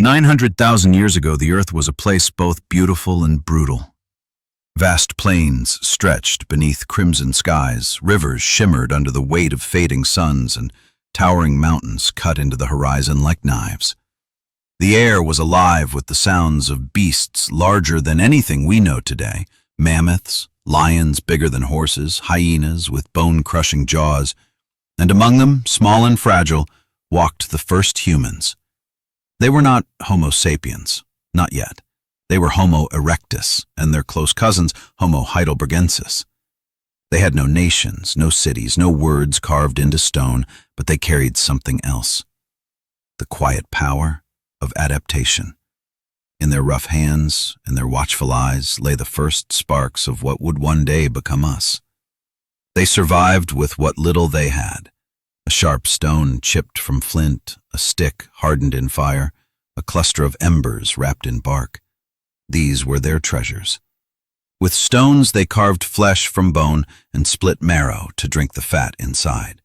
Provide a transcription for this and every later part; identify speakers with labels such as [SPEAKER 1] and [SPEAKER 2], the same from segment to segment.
[SPEAKER 1] 900,000 years ago, the Earth was a place both beautiful and brutal. Vast plains stretched beneath crimson skies, rivers shimmered under the weight of fading suns, and towering mountains cut into the horizon like knives. The air was alive with the sounds of beasts larger than anything we know today: mammoths, lions bigger than horses, hyenas with bone-crushing jaws, and among them, small and fragile, walked the first humans. They were not Homo sapiens, not yet. They were Homo erectus, and their close cousins, Homo heidelbergensis. They had no nations, no cities, no words carved into stone, but they carried something else: the quiet power of adaptation. In their rough hands, in their watchful eyes, lay the first sparks of what would one day become us. They survived with what little they had: a sharp stone chipped from flint, a stick hardened in fire, a cluster of embers wrapped in bark. These were their treasures. With stones they carved flesh from bone and split marrow to drink the fat inside.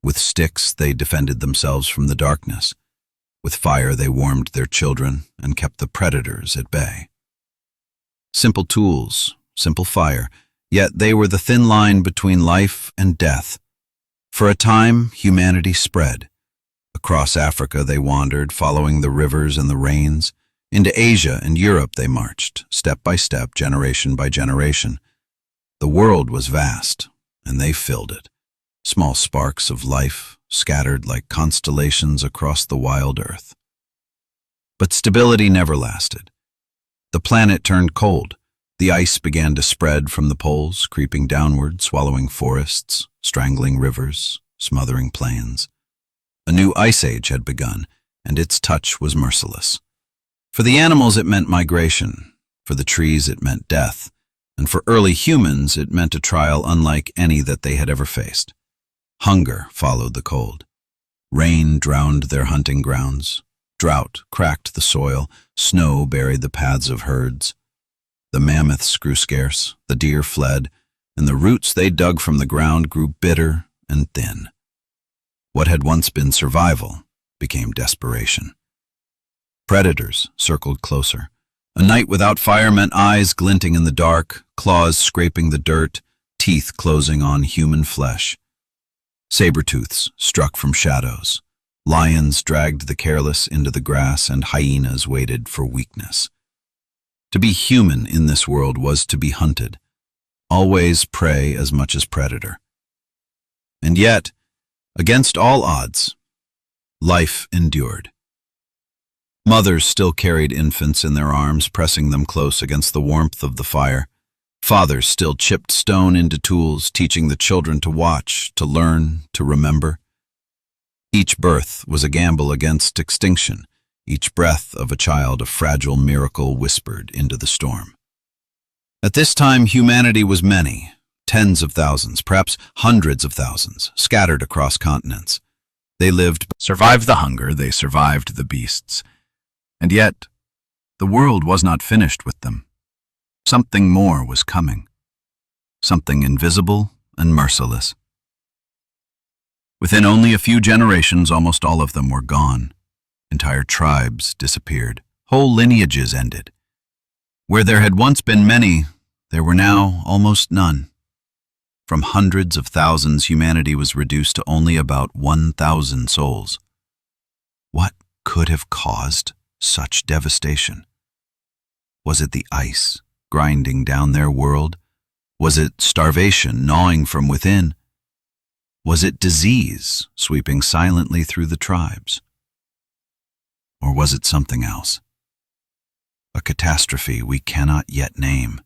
[SPEAKER 1] With sticks they defended themselves from the darkness. With fire they warmed their children and kept the predators at bay. Simple tools, simple fire, yet they were the thin line between life and death. For a time, humanity spread. Across Africa they wandered, following the rivers and the rains. Into Asia and Europe they marched, step by step, generation by generation. The world was vast, and they filled it. Small sparks of life, scattered like constellations across the wild earth. But stability never lasted. The planet turned cold. The ice began to spread from the poles, creeping downward, swallowing forests, strangling rivers, smothering plains. A new ice age had begun, and its touch was merciless. For the animals it meant migration, for the trees it meant death, and for early humans it meant a trial unlike any that they had ever faced. Hunger followed the cold. Rain drowned their hunting grounds. Drought cracked the soil. Snow buried the paths of herds. The mammoths grew scarce, the deer fled, and the roots they dug from the ground grew bitter and thin. What had once been survival became desperation. Predators circled closer. A night without fire meant eyes glinting in the dark, claws scraping the dirt, teeth closing on human flesh. Saber-tooths struck from shadows. Lions dragged the careless into the grass, and hyenas waited for weakness. To be human in this world was to be hunted, always prey as much as predator. And yet, against all odds, life endured. Mothers still carried infants in their arms, pressing them close against the warmth of the fire. Fathers still chipped stone into tools, teaching the children to watch, to learn, to remember. Each birth was a gamble against extinction, each breath of a child a fragile miracle whispered into the storm. At this time, humanity was many, tens of thousands, perhaps hundreds of thousands, scattered across continents. They survived the hunger, they survived the beasts. And yet, the world was not finished with them. Something more was coming. Something invisible and merciless. Within only a few generations, almost all of them were gone. Entire tribes disappeared. Whole lineages ended. Where there had once been many, there were now almost none. From hundreds of thousands, humanity was reduced to only about 1,000 souls. What could have caused such devastation? Was it the ice grinding down their world? Was it starvation gnawing from within? Was it disease sweeping silently through the tribes? Or was it something else? A catastrophe we cannot yet name.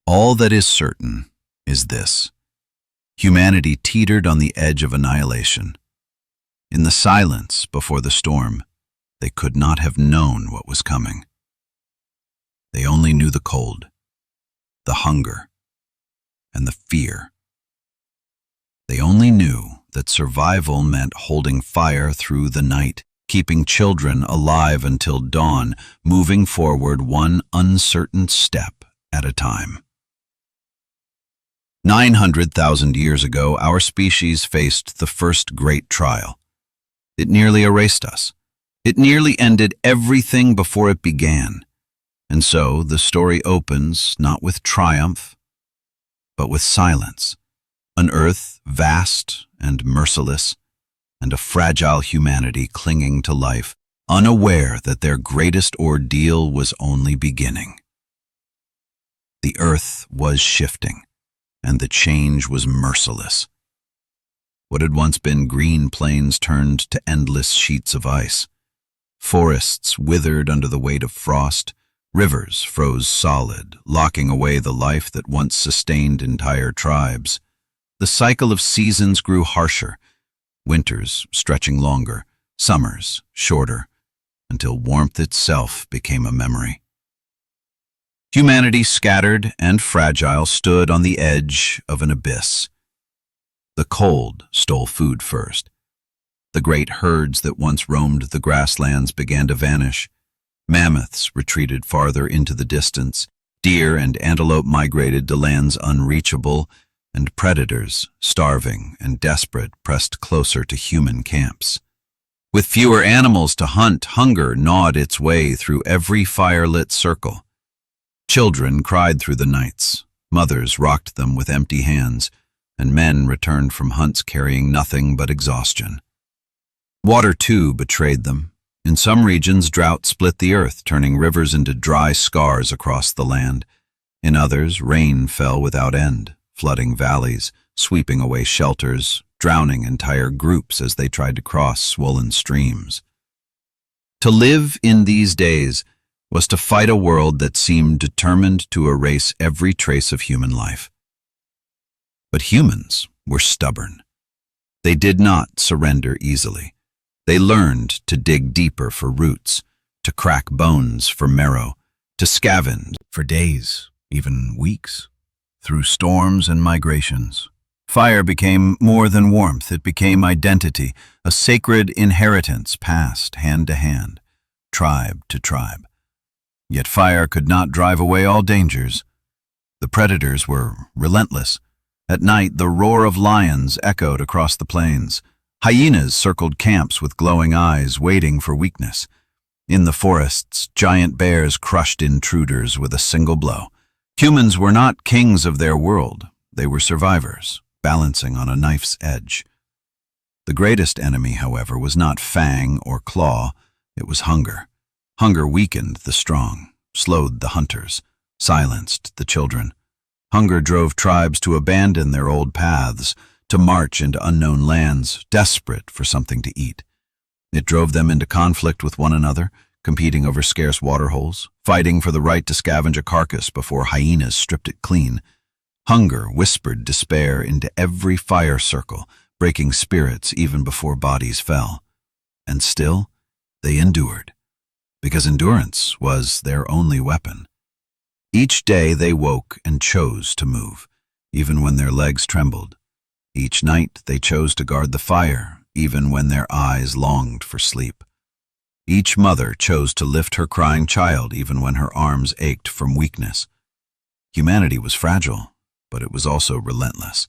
[SPEAKER 1] All that is certain is this: humanity teetered on the edge of annihilation. In the silence before the storm, they could not have known what was coming. They only knew the cold, the hunger, and the fear. They only knew that survival meant holding fire through the night, keeping children alive until dawn, moving forward one uncertain step at a time. 900,000 years ago, our species faced the first great trial. It nearly erased us. It nearly ended everything before it began. And so the story opens not with triumph, but with silence. An earth vast and merciless, and a fragile humanity clinging to life, unaware that their greatest ordeal was only beginning. The earth was shifting, and the change was merciless. What had once been green plains turned to endless sheets of ice. Forests withered under the weight of frost. Rivers froze solid, locking away the life that once sustained entire tribes. The cycle of seasons grew harsher, winters stretching longer, summers shorter, until warmth itself became a memory. Humanity, scattered and fragile, stood on the edge of an abyss. The cold stole food first. The great herds that once roamed the grasslands began to vanish. Mammoths retreated farther into the distance. Deer and antelope migrated to lands unreachable, and predators, starving and desperate, pressed closer to human camps. With fewer animals to hunt, hunger gnawed its way through every firelit circle. Children cried through the nights, mothers rocked them with empty hands, and men returned from hunts carrying nothing but exhaustion. Water, too, betrayed them. In some regions, drought split the earth, turning rivers into dry scars across the land. In others, rain fell without end, flooding valleys, sweeping away shelters, drowning entire groups as they tried to cross swollen streams. To live in these days was to fight a world that seemed determined to erase every trace of human life. But humans were stubborn. They did not surrender easily. They learned to dig deeper for roots, to crack bones for marrow, to scavenge for days, even weeks, through storms and migrations. Fire became more than warmth. It became identity, a sacred inheritance passed hand to hand, tribe to tribe. Yet fire could not drive away all dangers. The predators were relentless. At night, the roar of lions echoed across the plains. Hyenas circled camps with glowing eyes, waiting for weakness. In the forests, giant bears crushed intruders with a single blow. Humans were not kings of their world. They were survivors, balancing on a knife's edge. The greatest enemy, however, was not fang or claw. It was hunger. Hunger weakened the strong, slowed the hunters, silenced the children. Hunger drove tribes to abandon their old paths, to march into unknown lands, desperate for something to eat. It drove them into conflict with one another, competing over scarce waterholes, fighting for the right to scavenge a carcass before hyenas stripped it clean. Hunger whispered despair into every fire circle, breaking spirits even before bodies fell. And still, they endured, because endurance was their only weapon. Each day they woke and chose to move, even when their legs trembled. Each night they chose to guard the fire, even when their eyes longed for sleep. Each mother chose to lift her crying child, even when her arms ached from weakness. Humanity was fragile, but it was also relentless.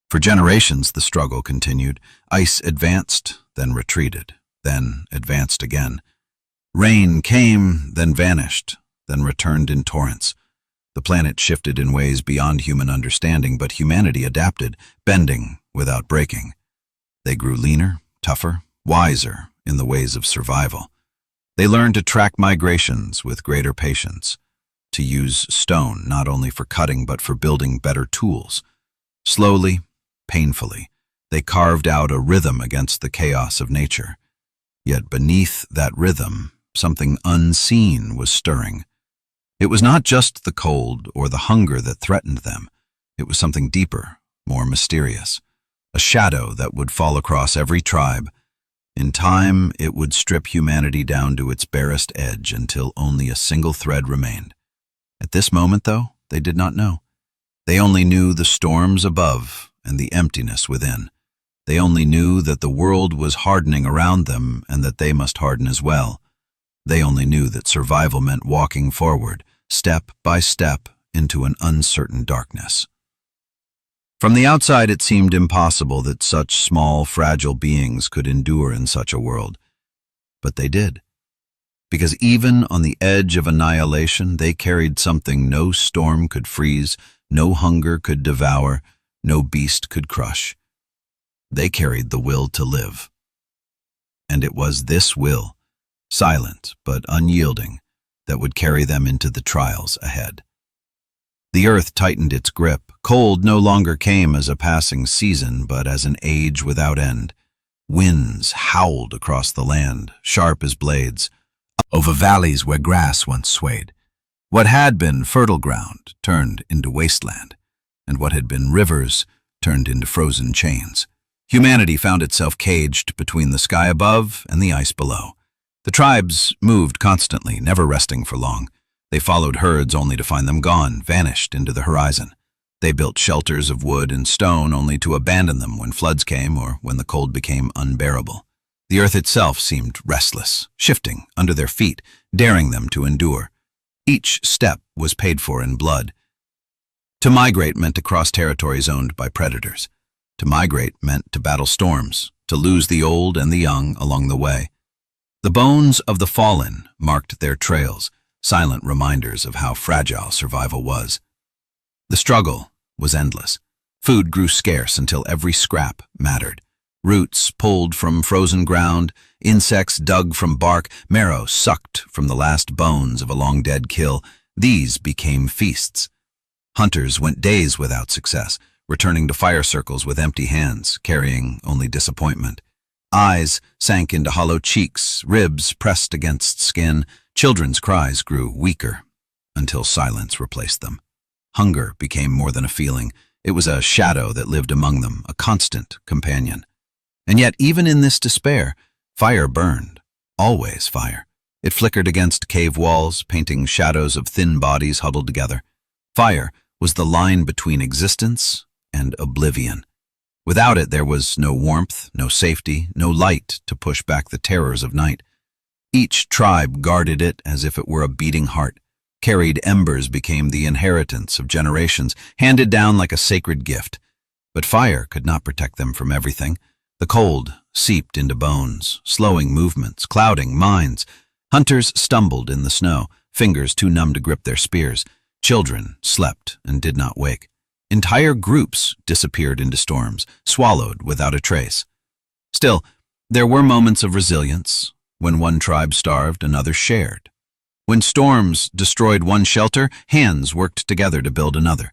[SPEAKER 1] For generations the struggle continued. Ice advanced, then retreated, then advanced again. Rain came, then vanished, then returned in torrents. The planet shifted in ways beyond human understanding, but humanity adapted, bending without breaking. They grew leaner, tougher, wiser in the ways of survival. They learned to track migrations with greater patience, to use stone not only for cutting but for building better tools. Slowly, painfully, they carved out a rhythm against the chaos of nature. Yet beneath that rhythm, something unseen was stirring. It was not just the cold or the hunger that threatened them. It was something deeper, more mysterious. A shadow that would fall across every tribe. In time, it would strip humanity down to its barest edge until only a single thread remained. At this moment, though, they did not know. They only knew the storms above and the emptiness within. They only knew that the world was hardening around them and that they must harden as well. They only knew that survival meant walking forward, step by step, into an uncertain darkness. From the outside, it seemed impossible that such small, fragile beings could endure in such a world. But they did. Because even on the edge of annihilation, they carried something no storm could freeze, no hunger could devour, no beast could crush. They carried the will to live. And it was this will, silent but unyielding, that would carry them into the trials ahead. The earth tightened its grip. Cold no longer came as a passing season, but as an age without end. Winds howled across the land, sharp as blades, over valleys where grass once swayed. What had been fertile ground turned into wasteland, and what had been rivers turned into frozen chains. Humanity found itself caged between the sky above and the ice below. The tribes moved constantly, never resting for long. They followed herds only to find them gone, vanished into the horizon. They built shelters of wood and stone only to abandon them when floods came or when the cold became unbearable. The earth itself seemed restless, shifting under their feet, daring them to endure. Each step was paid for in blood. To migrate meant to cross territories owned by predators. To migrate meant to battle storms, to lose the old and the young along the way. The bones of the fallen marked their trails, silent reminders of how fragile survival was. The struggle was endless. Food grew scarce until every scrap mattered. Roots pulled from frozen ground, insects dug from bark, marrow sucked from the last bones of a long-dead kill. These became feasts. Hunters went days without success, returning to fire circles with empty hands, carrying only disappointment. Eyes sank into hollow cheeks, ribs pressed against skin. Children's cries grew weaker until silence replaced them. Hunger became more than a feeling. It was a shadow that lived among them, a constant companion. And yet, even in this despair, fire burned. Always fire. It flickered against cave walls, painting shadows of thin bodies huddled together. Fire was the line between existence and oblivion. Without it, there was no warmth, no safety, no light to push back the terrors of night. Each tribe guarded it as if it were a beating heart. Carried embers became the inheritance of generations, handed down like a sacred gift. But fire could not protect them from everything. The cold seeped into bones, slowing movements, clouding minds. Hunters stumbled in the snow, fingers too numb to grip their spears. Children slept and did not wake. Entire groups disappeared into storms, swallowed without a trace. Still, there were moments of resilience. When one tribe starved, another shared. When storms destroyed one shelter, hands worked together to build another.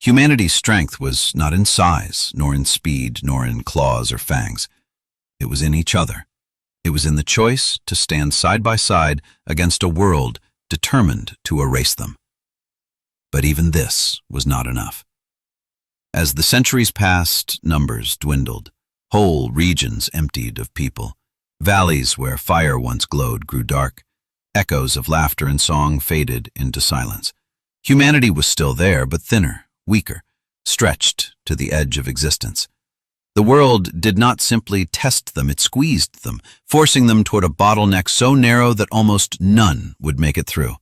[SPEAKER 1] Humanity's strength was not in size, nor in speed, nor in claws or fangs. It was in each other. It was in the choice to stand side by side against a world determined to erase them. But even this was not enough. As the centuries passed, numbers dwindled. Whole regions emptied of people. Valleys where fire once glowed grew dark. Echoes of laughter and song faded into silence. Humanity was still there, but thinner, weaker, stretched to the edge of existence. The world did not simply test them, it squeezed them, forcing them toward a bottleneck so narrow that almost none would make it through.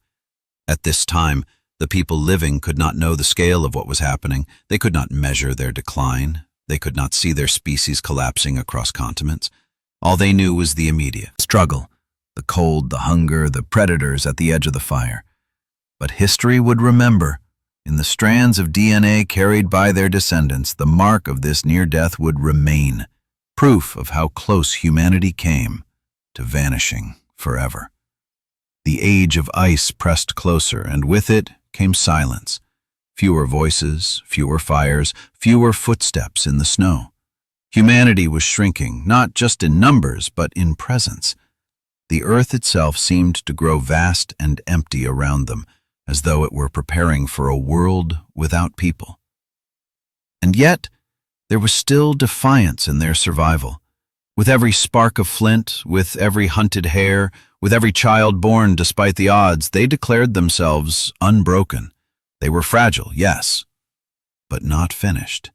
[SPEAKER 1] At this time, the people living could not know the scale of what was happening. They could not measure their decline. They could not see their species collapsing across continents. All they knew was the immediate struggle, the cold, the hunger, the predators at the edge of the fire. But history would remember. In the strands of DNA carried by their descendants, the mark of this near death would remain, proof of how close humanity came to vanishing forever. The age of ice pressed closer, and with it came silence. Fewer voices, fewer fires, fewer footsteps in the snow. Humanity was shrinking, not just in numbers, but in presence. The earth itself seemed to grow vast and empty around them, as though it were preparing for a world without people. And yet, there was still defiance in their survival. With every spark of flint, with every hunted hare, with every child born despite the odds, they declared themselves unbroken. They were fragile, yes, but not finished.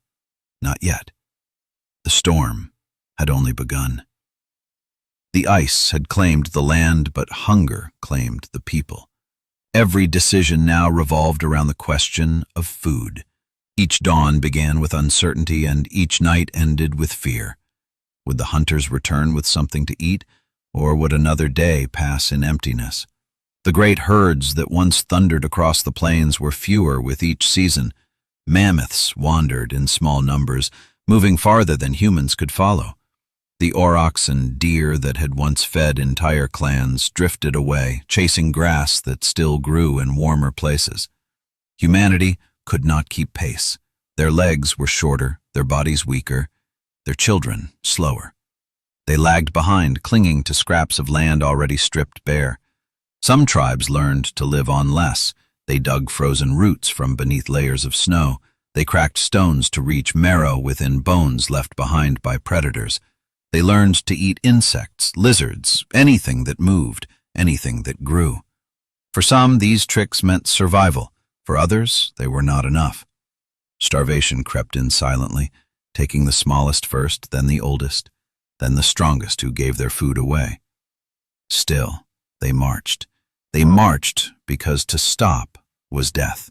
[SPEAKER 1] Not yet. The storm had only begun. The ice had claimed the land, but hunger claimed the people. Every decision now revolved around the question of food. Each dawn began with uncertainty, and each night ended with fear. Would the hunters return with something to eat, Or would another day pass in emptiness? The great herds that once thundered across the plains were fewer with each season. Mammoths wandered in small numbers, moving farther than humans could follow. The aurochs and deer that had once fed entire clans drifted away, chasing grass that still grew in warmer places. Humanity could not keep pace. Their legs were shorter, their bodies weaker, their children slower. They lagged behind, clinging to scraps of land already stripped bare. Some tribes learned to live on less. They dug frozen roots from beneath layers of snow. They cracked stones to reach marrow within bones left behind by predators. They learned to eat insects, lizards, anything that moved, anything that grew. For some, these tricks meant survival. For others, they were not enough. Starvation crept in silently, taking the smallest first, then the oldest, then the strongest who gave their food away. Still, they marched. They marched because to stop was death.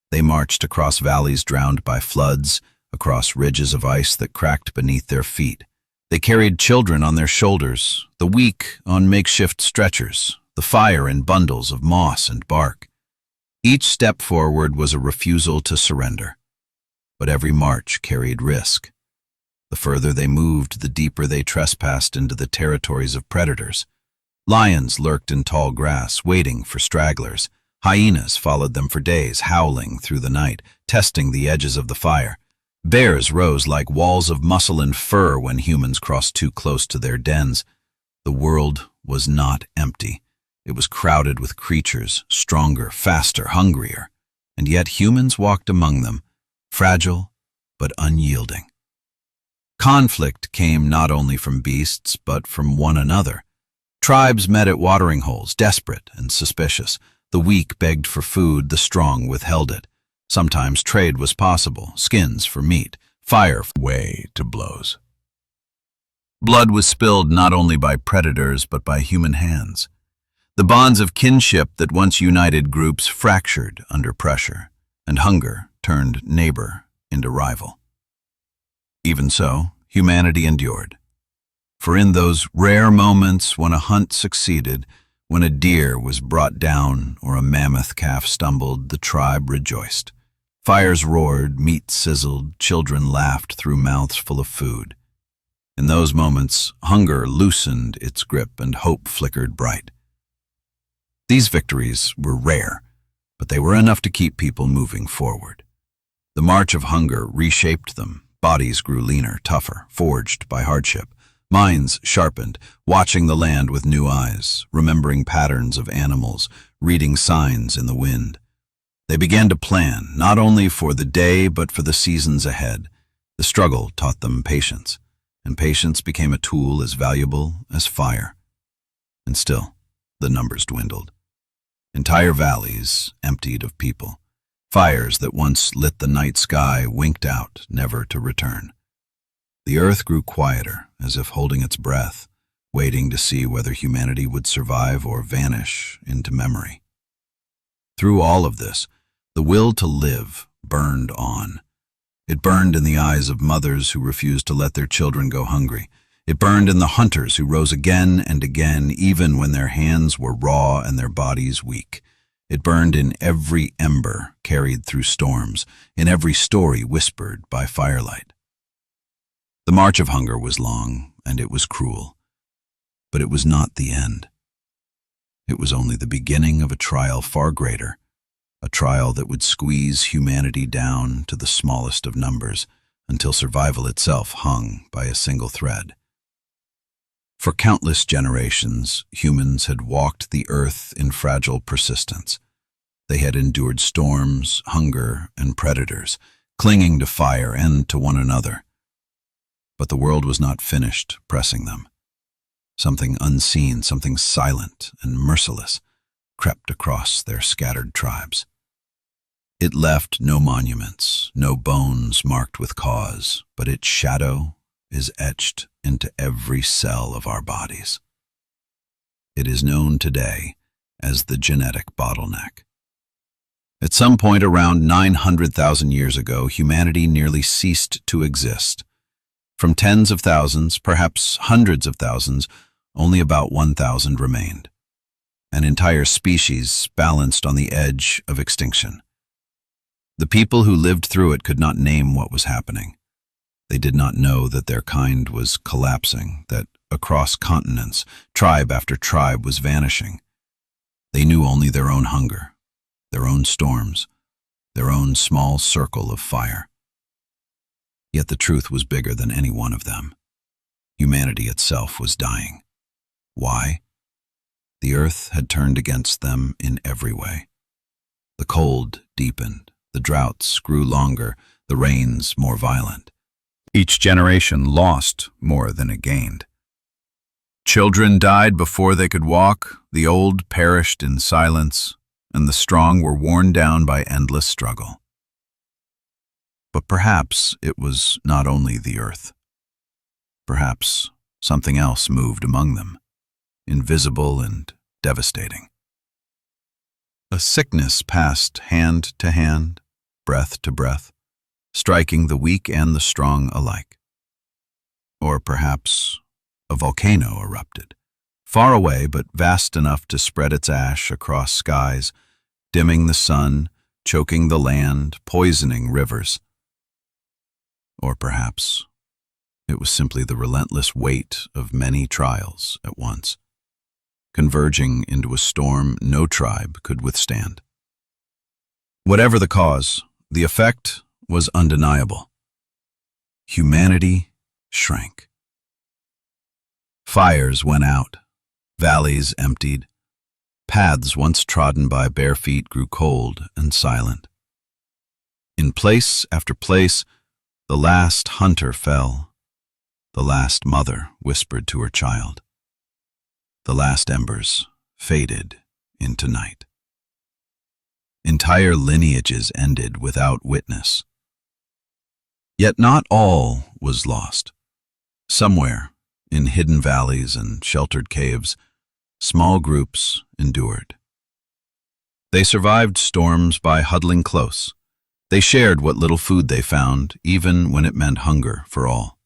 [SPEAKER 1] They marched across valleys drowned by floods, across ridges of ice that cracked beneath their feet. They carried children on their shoulders, the weak on makeshift stretchers, the fire in bundles of moss and bark. Each step forward was a refusal to surrender. But every march carried risk. The further they moved, the deeper they trespassed into the territories of predators. Lions lurked in tall grass, waiting for stragglers. Hyenas followed them for days, howling through the night, testing the edges of the fire. Bears rose like walls of muscle and fur when humans crossed too close to their dens. The world was not empty. It was crowded with creatures, stronger, faster, hungrier. And yet humans walked among them, fragile but unyielding. Conflict came not only from beasts, but from one another. Tribes met at watering holes, desperate and suspicious. The weak begged for food, the strong withheld it. Sometimes trade was possible, skins for meat, fire way to blows. Blood was spilled not only by predators but by human hands. The bonds of kinship that once united groups fractured under pressure, and hunger turned neighbor into rival. Even so, humanity endured. For in those rare moments when a hunt succeeded, when a deer was brought down or a mammoth calf stumbled, the tribe rejoiced. Fires roared, meat sizzled, children laughed through mouths full of food. In those moments, hunger loosened its grip and hope flickered bright. These victories were rare, but they were enough to keep people moving forward. The march of hunger reshaped them. Bodies grew leaner, tougher, forged by hardship. Minds sharpened, watching the land with new eyes, remembering patterns of animals, reading signs in the wind. They began to plan, not only for the day but for the seasons ahead. The struggle taught them patience, and patience became a tool as valuable as fire. And still, the numbers dwindled. Entire valleys emptied of people. Fires that once lit the night sky winked out, never to return. The earth grew quieter, as if holding its breath, waiting to see whether humanity would survive or vanish into memory. Through all of this, the will to live burned on. It burned in the eyes of mothers who refused to let their children go hungry. It burned in the hunters who rose again and again, even when their hands were raw and their bodies weak. It burned in every ember carried through storms, in every story whispered by firelight. The march of hunger was long, and it was cruel. But it was not the end. It was only the beginning of a trial far greater, a trial that would squeeze humanity down to the smallest of numbers until survival itself hung by a single thread. For countless generations, humans had walked the earth in fragile persistence. They had endured storms, hunger, and predators, clinging to fire and to one another. But the world was not finished pressing them. Something unseen, something silent and merciless, crept across their scattered tribes. It left no monuments, no bones marked with cause, but its shadow is etched into every cell of our bodies. It is known today as the genetic bottleneck. At some point around 900,000 years ago, humanity nearly ceased to exist. From tens of thousands, perhaps hundreds of thousands, Only about 1,000 remained. An entire species balanced on the edge of extinction. The people who lived through it could not name what was happening. They did not know that their kind was collapsing, that across continents, tribe after tribe was vanishing. They knew only their own hunger, their own storms, their own small circle of fire. Yet the truth was bigger than any one of them. Humanity itself was dying. Why? The earth had turned against them in every way. The cold deepened, the droughts grew longer, the rains more violent. Each generation lost more than it gained. Children died before they could walk, the old perished in silence, and the strong were worn down by endless struggle. But perhaps it was not only the earth. Perhaps something else moved among them, invisible and devastating. A sickness passed hand to hand, breath to breath, striking the weak and the strong alike. Or perhaps a volcano erupted, far away but vast enough to spread its ash across skies, dimming the sun, choking the land, poisoning rivers. Or perhaps it was simply the relentless weight of many trials at once, converging into a storm no tribe could withstand. Whatever the cause, the effect was undeniable. Humanity shrank. Fires went out, valleys emptied, paths once trodden by bare feet grew cold and silent. In place after place, the last hunter fell. The last mother whispered to her child. The last embers faded into night. Entire lineages ended without witness. Yet not all was lost. Somewhere, in hidden valleys and sheltered caves, small groups endured. They survived storms by huddling close. They shared what little food they found, even when it meant hunger for all.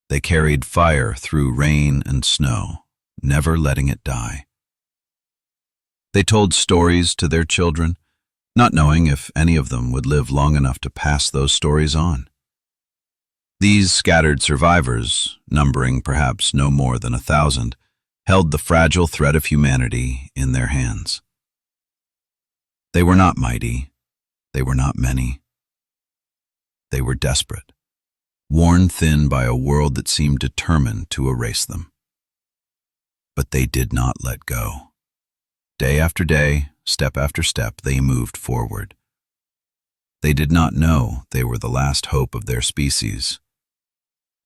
[SPEAKER 1] They carried fire through rain and snow, never letting it die. They told stories to their children, not knowing if any of them would live long enough to pass those stories on. These scattered survivors, numbering perhaps no more than 1,000, held the fragile thread of humanity in their hands. They were not mighty. They were not many. They were desperate, worn thin by a world that seemed determined to erase them. But they did not let go. Day after day, step after step, they moved forward. They did not know they were the last hope of their species,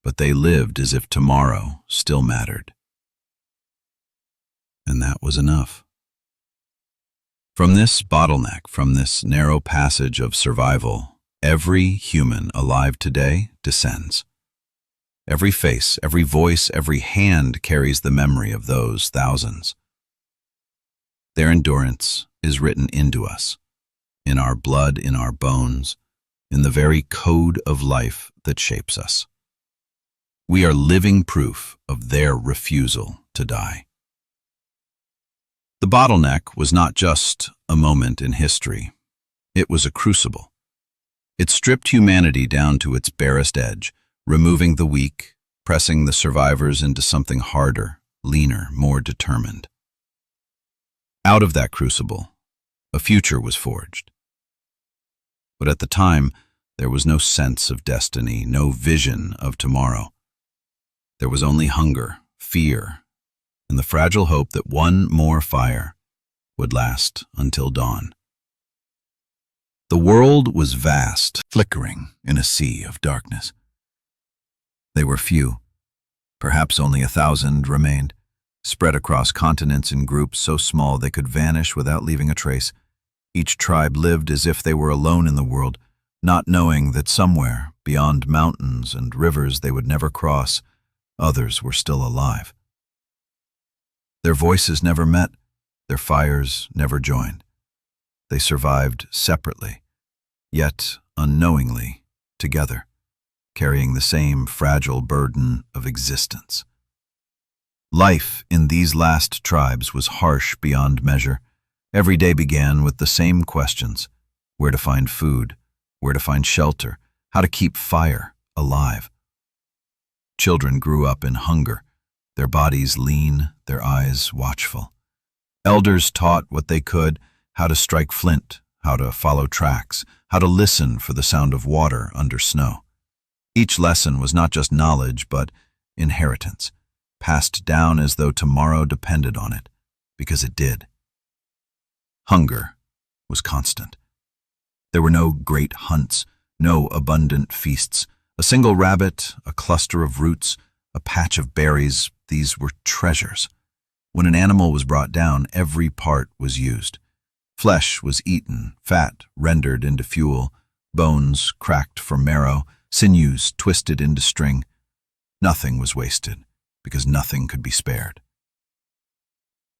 [SPEAKER 1] but they lived as if tomorrow still mattered. And that was enough. From this bottleneck, from this narrow passage of survival, every human alive today descends. Every face, every voice, every hand carries the memory of those thousands. Their endurance is written into us, in our blood, in our bones, in the very code of life that shapes us. We are living proof of their refusal to die. The bottleneck was not just a moment in history. It was a crucible. It stripped humanity down to its barest edge, removing the weak, pressing the survivors into something harder, leaner, more determined. Out of that crucible, a future was forged. But at the time, there was no sense of destiny, no vision of tomorrow. There was only hunger, fear, and the fragile hope that one more fire would last until dawn. The world was vast, flickering in a sea of darkness. They were few. Perhaps only 1,000 remained, spread across continents in groups so small they could vanish without leaving a trace. Each tribe lived as if they were alone in the world, not knowing that somewhere, beyond mountains and rivers they would never cross, others were still alive. Their voices never met, their fires never joined. They survived separately, yet unknowingly together, carrying the same fragile burden of existence. Life in these last tribes was harsh beyond measure. Every day began with the same questions: where to find food, where to find shelter, how to keep fire alive. Children grew up in hunger, their bodies lean, their eyes watchful. Elders taught what they could: how to strike flint, how to follow tracks, how to listen for the sound of water under snow. Each lesson was not just knowledge, but inheritance, passed down as though tomorrow depended on it, because it did. Hunger was constant. There were no great hunts, no abundant feasts. A single rabbit, a cluster of roots, a patch of berries, these were treasures. When an animal was brought down, every part was used. Flesh was eaten, fat rendered into fuel, bones cracked for marrow, sinews twisted into string. Nothing was wasted, because nothing could be spared.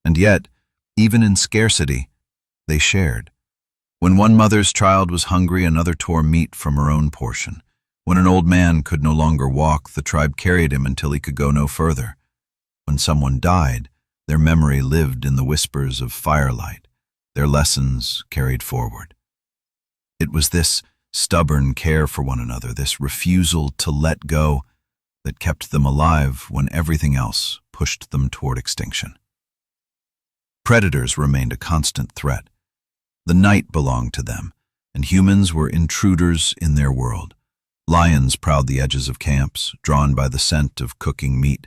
[SPEAKER 1] And yet, even in scarcity, they shared. When one mother's child was hungry, another tore meat from her own portion. When an old man could no longer walk, the tribe carried him until he could go no further. When someone died, their memory lived in the whispers of firelight, their lessons carried forward. It was this stubborn care for one another, this refusal to let go, that kept them alive when everything else pushed them toward extinction. Predators remained a constant threat. The night belonged to them, and humans were intruders in their world. Lions prowled the edges of camps, drawn by the scent of cooking meat.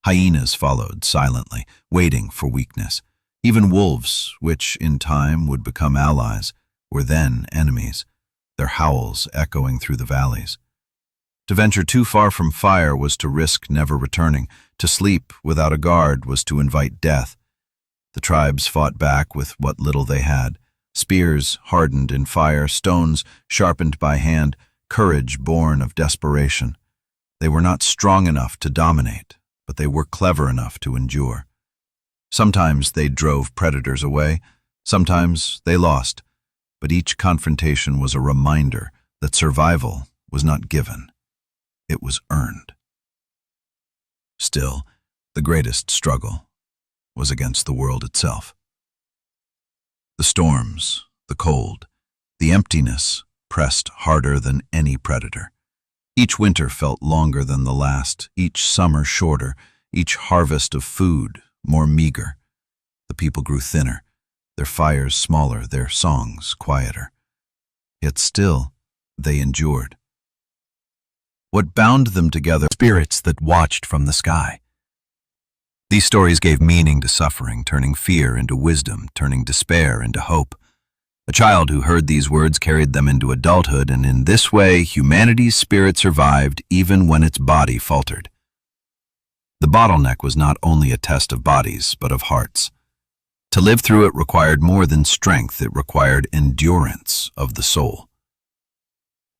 [SPEAKER 1] Hyenas followed silently, waiting for weakness. Even wolves, which in time would become allies, were then enemies, their howls echoing through the valleys. To venture too far from fire was to risk never returning. To sleep without a guard was to invite death. The tribes fought back with what little they had: spears hardened in fire, stones sharpened by hand, courage born of desperation. They were not strong enough to dominate, but they were clever enough to endure. Sometimes they drove predators away, sometimes they lost, but each confrontation was a reminder that survival was not given, it was earned. Still, the greatest struggle was against the world itself. The storms, the cold, the emptiness pressed harder than any predator. Each winter felt longer than the last, each summer shorter, each harvest of food more meager. The people grew thinner, their fires smaller, their songs quieter. Yet still, they endured. What bound them together? Spirits that watched from the sky. These stories gave meaning to suffering, turning fear into wisdom, turning despair into hope. A child who heard these words carried them into adulthood, and in this way, humanity's spirit survived even when its body faltered. The bottleneck was not only a test of bodies, but of hearts. To live through it required more than strength, it required endurance of the soul.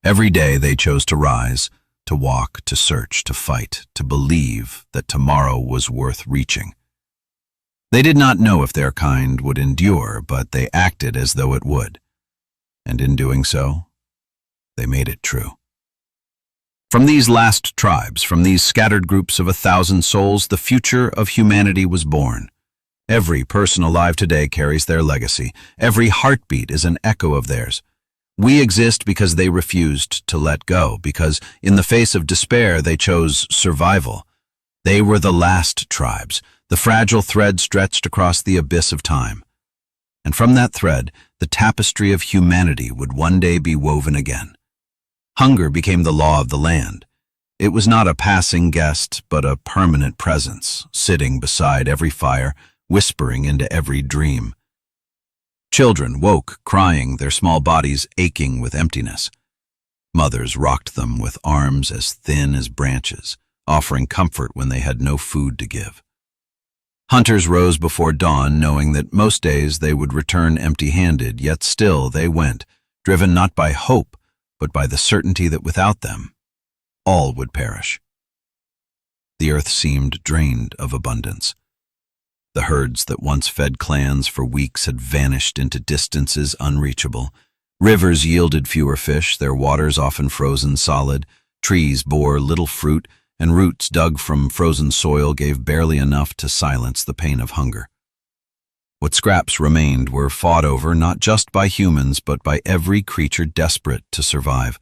[SPEAKER 1] Every day they chose to rise, to walk, to search, to fight, to believe that tomorrow was worth reaching. They did not know if their kind would endure, but they acted as though it would. And in doing so, they made it true. From these last tribes, from these scattered groups of 1,000 souls, the future of humanity was born. Every person alive today carries their legacy. Every heartbeat is an echo of theirs. We exist because they refused to let go, because in the face of despair they chose survival. They were the last tribes, the fragile thread stretched across the abyss of time. And from that thread, the tapestry of humanity would one day be woven again. Hunger became the law of the land. It was not a passing guest, but a permanent presence, sitting beside every fire, whispering into every dream. Children woke, crying, their small bodies aching with emptiness. Mothers rocked them with arms as thin as branches, offering comfort when they had no food to give. Hunters rose before dawn, knowing that most days they would return empty-handed, yet still they went, driven not by hope, but by the certainty that without them, all would perish. The earth seemed drained of abundance. The herds that once fed clans for weeks had vanished into distances unreachable. Rivers yielded fewer fish, their waters often frozen solid. Trees bore little fruit, and roots dug from frozen soil gave barely enough to silence the pain of hunger. What scraps remained were fought over not just by humans but by every creature desperate to survive.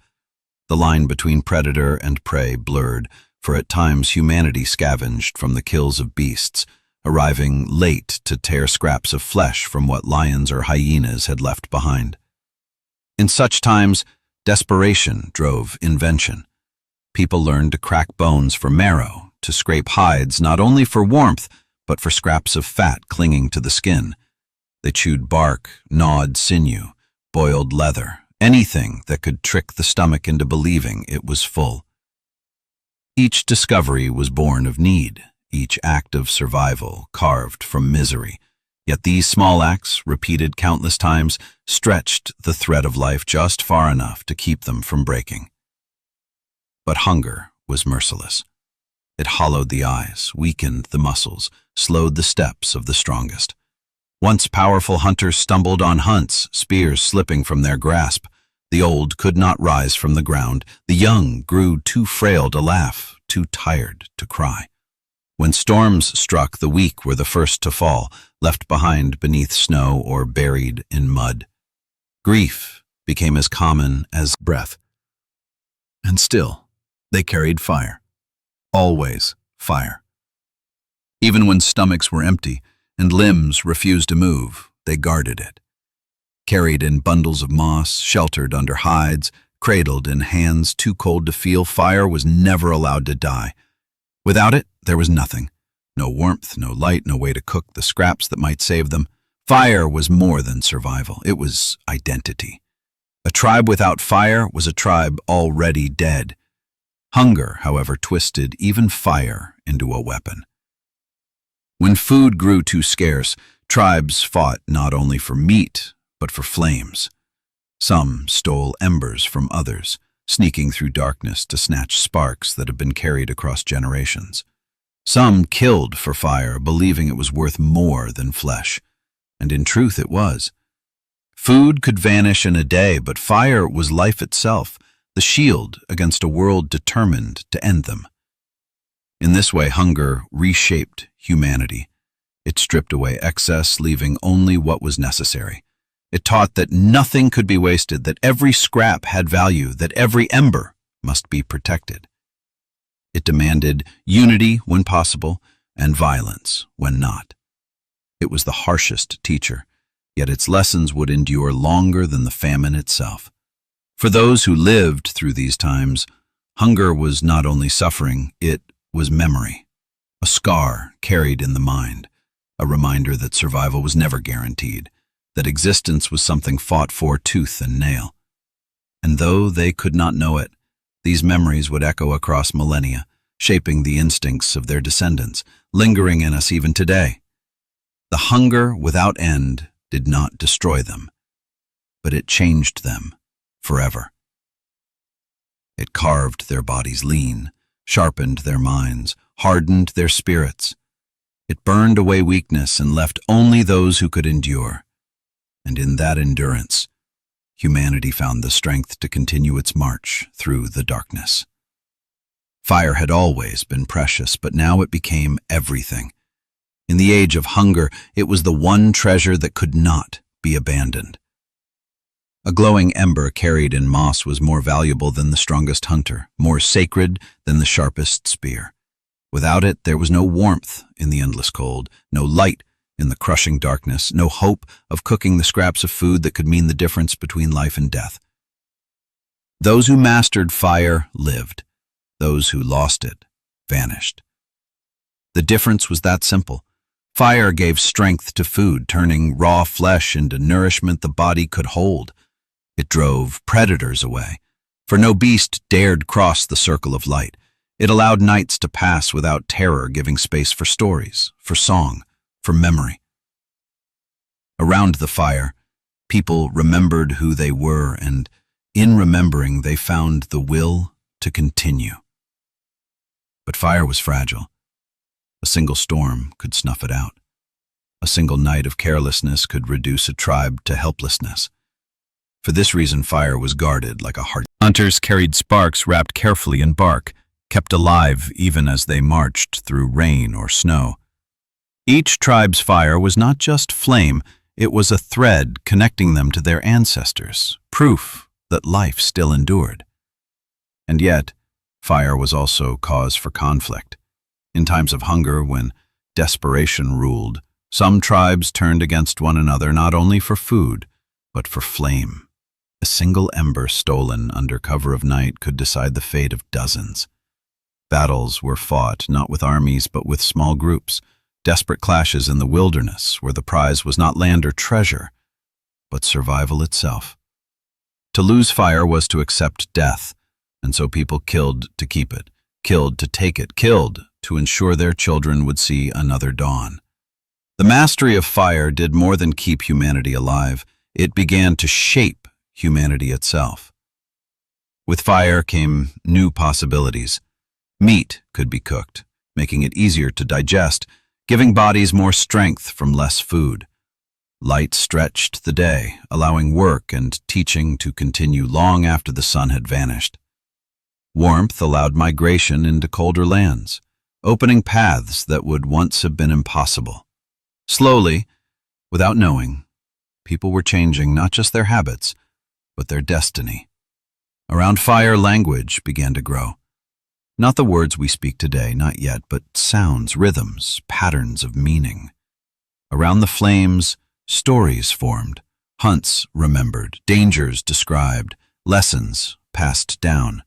[SPEAKER 1] The line between predator and prey blurred, for at times humanity scavenged from the kills of beasts, arriving late to tear scraps of flesh from what lions or hyenas had left behind. In such times, desperation drove invention. People learned to crack bones for marrow, to scrape hides not only for warmth, but for scraps of fat clinging to the skin. They chewed bark, gnawed sinew, boiled leather, anything that could trick the stomach into believing it was full. Each discovery was born of need, each act of survival carved from misery. Yet these small acts, repeated countless times, stretched the thread of life just far enough to keep them from breaking. But hunger was merciless. It hollowed the eyes, weakened the muscles, slowed the steps of the strongest. Once powerful hunters stumbled on hunts, spears slipping from their grasp. The old could not rise from the ground. The young grew too frail to laugh, too tired to cry. When storms struck, the weak were the first to fall, left behind beneath snow or buried in mud. Grief became as common as breath. And still, they carried fire. Always fire. Even when stomachs were empty and limbs refused to move, they guarded it. Carried in bundles of moss, sheltered under hides, cradled in hands too cold to feel, fire was never allowed to die. Without it, there was nothing. No warmth, no light, no way to cook the scraps that might save them. Fire was more than survival. It was identity. A tribe without fire was a tribe already dead. Hunger, however, twisted even fire into a weapon. When food grew too scarce, tribes fought not only for meat, but for flames. Some stole embers from others, sneaking through darkness to snatch sparks that had been carried across generations. Some killed for fire, believing it was worth more than flesh, and in truth it was. Food could vanish in a day, but fire was life itself, the shield against a world determined to end them. In this way, hunger reshaped humanity. It stripped away excess, leaving only what was necessary. It taught that nothing could be wasted, that every scrap had value, that every ember must be protected. It demanded unity when possible and violence when not. It was the harshest teacher, yet its lessons would endure longer than the famine itself. For those who lived through these times, hunger was not only suffering, it was memory, a scar carried in the mind, a reminder that survival was never guaranteed, that existence was something fought for tooth and nail. And though they could not know it, these memories would echo across millennia, shaping the instincts of their descendants, lingering in us even today. The hunger without end did not destroy them, but it changed them forever. It carved their bodies lean, sharpened their minds, hardened their spirits. It burned away weakness and left only those who could endure. And in that endurance, humanity found the strength to continue its march through the darkness. Fire had always been precious, but now it became everything. In the age of hunger, it was the one treasure that could not be abandoned. A glowing ember carried in moss was more valuable than the strongest hunter, more sacred than the sharpest spear. Without it, there was no warmth in the endless cold, no light in the crushing darkness, no hope of cooking the scraps of food that could mean the difference between life and death. Those who mastered fire lived. Those who lost it vanished. The difference was that simple. Fire gave strength to food, turning raw flesh into nourishment the body could hold. It drove predators away, for no beast dared cross the circle of light. It allowed nights to pass without terror, giving space for stories, for song, for memory. Around the fire, people remembered who they were, and in remembering they found the will to continue. But fire was fragile. A single storm could snuff it out. A single night of carelessness could reduce a tribe to helplessness. For this reason, fire was guarded like a heart. Hunters carried sparks wrapped carefully in bark, kept alive even as they marched through rain or snow. Each tribe's fire was not just flame, it was a thread connecting them to their ancestors, proof that life still endured. And yet, fire was also cause for conflict. In times of hunger, when desperation ruled, some tribes turned against one another not only for food, but for flame. A single ember stolen under cover of night could decide the fate of dozens. Battles were fought not with armies but with small groups, desperate clashes in the wilderness where the prize was not land or treasure, but survival itself. To lose fire was to accept death, and so people killed to keep it, killed to take it, killed to ensure their children would see another dawn. The mastery of fire did more than keep humanity alive. It began to shape humanity itself. With fire came new possibilities. Meat could be cooked, making it easier to digest, giving bodies more strength from less food. Light stretched the day, allowing work and teaching to continue long after the sun had vanished. Warmth allowed migration into colder lands, opening paths that would once have been impossible. Slowly, without knowing, people were changing not just their habits, but their destiny. Around fire, language began to grow. Not the words we speak today, not yet, but sounds, rhythms, patterns of meaning. Around the flames, stories formed, hunts remembered, dangers described, lessons passed down.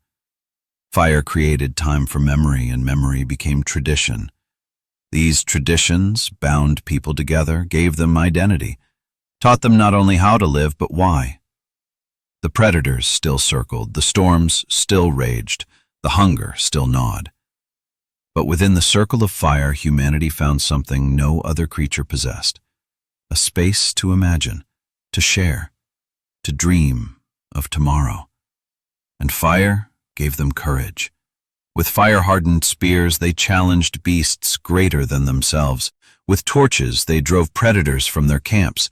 [SPEAKER 1] Fire created time for memory, and memory became tradition. These traditions bound people together, gave them identity, taught them not only how to live, but why. The predators still circled, the storms still raged, the hunger still gnawed. But within the circle of fire, humanity found something no other creature possessed: a space to imagine, to share, to dream of tomorrow. And fire gave them courage. With fire-hardened spears, they challenged beasts greater than themselves. With torches, they drove predators from their camps.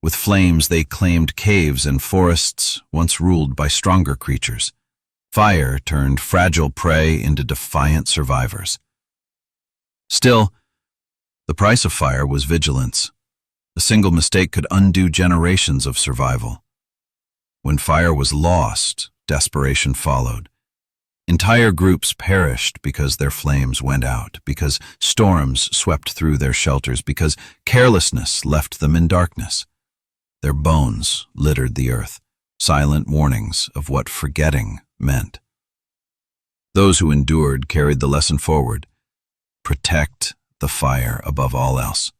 [SPEAKER 1] With flames, they claimed caves and forests once ruled by stronger creatures. Fire turned fragile prey into defiant survivors. Still, the price of fire was vigilance. A single mistake could undo generations of survival. When fire was lost, desperation followed. Entire groups perished because their flames went out, because storms swept through their shelters, because carelessness left them in darkness. Their bones littered the earth, silent warnings of what forgetting meant. Those who endured carried the lesson forward: protect the fire above all else.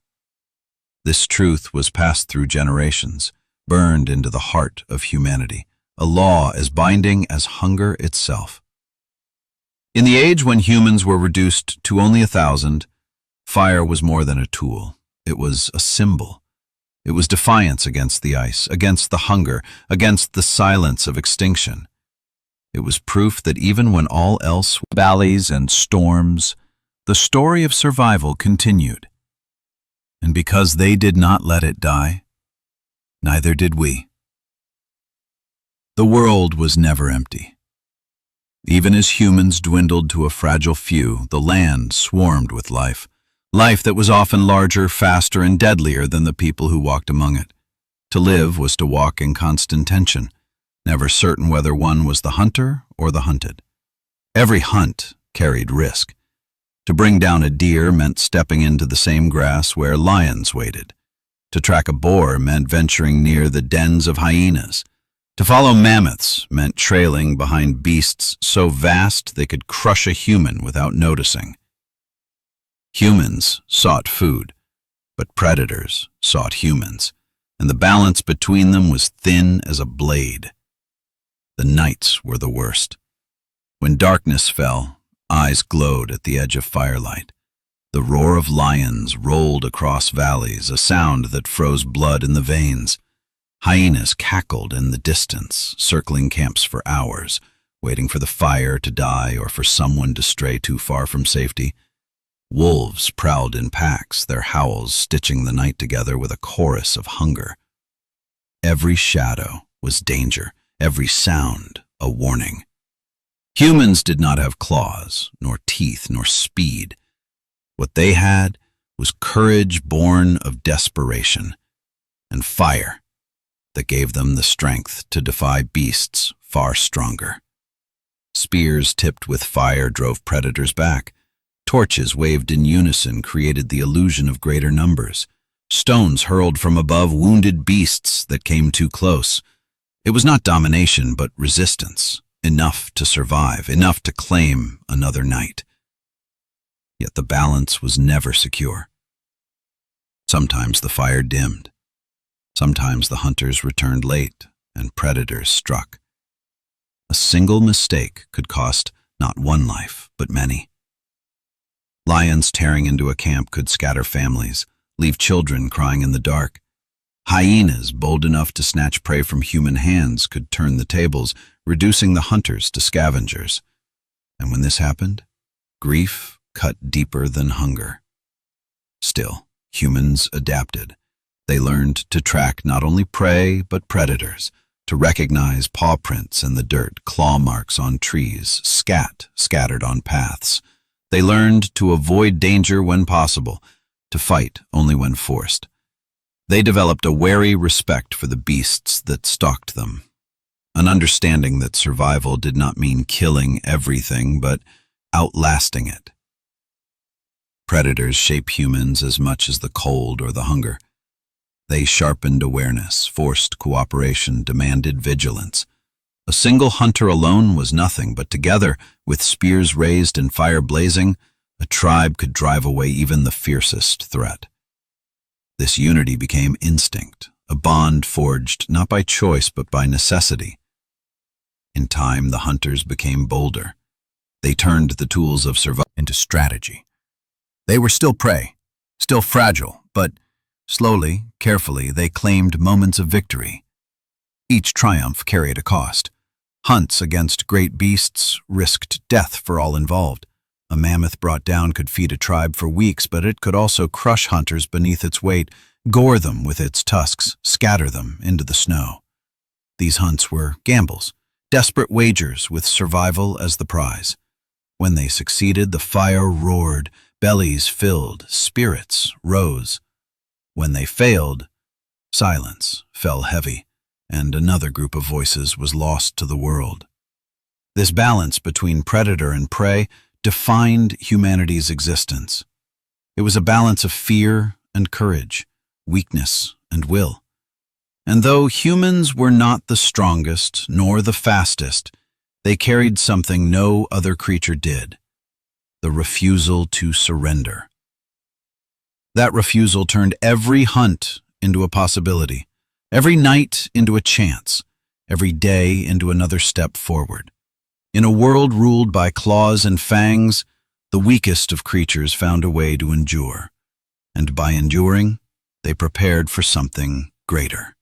[SPEAKER 1] This truth was passed through generations, burned into the heart of humanity, a law as binding as hunger itself. In the age when humans were reduced to only 1,000, fire was more than a tool. It was a symbol. It was defiance against the ice, against the hunger, against the silence of extinction. It was proof that even when all else, valleys and storms, the story of survival continued. And because they did not let it die, neither did we. The world was never empty. Even as humans dwindled to a fragile few, the land swarmed with life. Life that was often larger, faster, and deadlier than the people who walked among it. To live was to walk in constant tension, never certain whether one was the hunter or the hunted. Every hunt carried risk. To bring down a deer meant stepping into the same grass where lions waited. To track a boar meant venturing near the dens of hyenas. To follow mammoths meant trailing behind beasts so vast they could crush a human without noticing. Humans sought food, but predators sought humans, and the balance between them was thin as a blade. The nights were the worst. When darkness fell, eyes glowed at the edge of firelight. The roar of lions rolled across valleys, a sound that froze blood in the veins. Hyenas cackled in the distance, circling camps for hours, waiting for the fire to die or for someone to stray too far from safety. Wolves prowled in packs, their howls stitching the night together with a chorus of hunger. Every shadow was danger, every sound a warning. Humans did not have claws, nor teeth, nor speed. What they had was courage born of desperation, and fire that gave them the strength to defy beasts far stronger. Spears tipped with fire drove predators back. Torches waved in unison created the illusion of greater numbers. Stones hurled from above wounded beasts that came too close. It was not domination, but resistance, enough to survive, enough to claim another night. Yet the balance was never secure. Sometimes the fire dimmed. Sometimes the hunters returned late, and predators struck. A single mistake could cost not one life, but many. Lions tearing into a camp could scatter families, leave children crying in the dark. Hyenas, bold enough to snatch prey from human hands, could turn the tables, reducing the hunters to scavengers. And when this happened, grief cut deeper than hunger. Still, humans adapted. They learned to track not only prey, but predators, to recognize paw prints in the dirt, claw marks on trees, scattered on paths. They learned to avoid danger when possible, to fight only when forced. They developed a wary respect for the beasts that stalked them, an understanding that survival did not mean killing everything, but outlasting it. Predators shape humans as much as the cold or the hunger. They sharpened awareness, forced cooperation, demanded vigilance. A single hunter alone was nothing, but together, with spears raised and fire blazing, a tribe could drive away even the fiercest threat. This unity became instinct, a bond forged not by choice but by necessity. In time, the hunters became bolder. They turned the tools of survival into strategy. They were still prey, still fragile, but slowly, carefully, they claimed moments of victory. Each triumph carried a cost. Hunts against great beasts risked death for all involved. A mammoth brought down could feed a tribe for weeks, but it could also crush hunters beneath its weight, gore them with its tusks, scatter them into the snow. These hunts were gambles, desperate wagers with survival as the prize. When they succeeded, the fire roared, bellies filled, spirits rose. When they failed, silence fell heavy, and another group of voices was lost to the world. This balance between predator and prey defined humanity's existence. It was a balance of fear and courage, weakness and will. And though humans were not the strongest nor the fastest, they carried something no other creature did: the refusal to surrender. That refusal turned every hunt into a possibility, every night into a chance, every day into another step forward. In a world ruled by claws and fangs, the weakest of creatures found a way to endure, and by enduring, they prepared for something greater.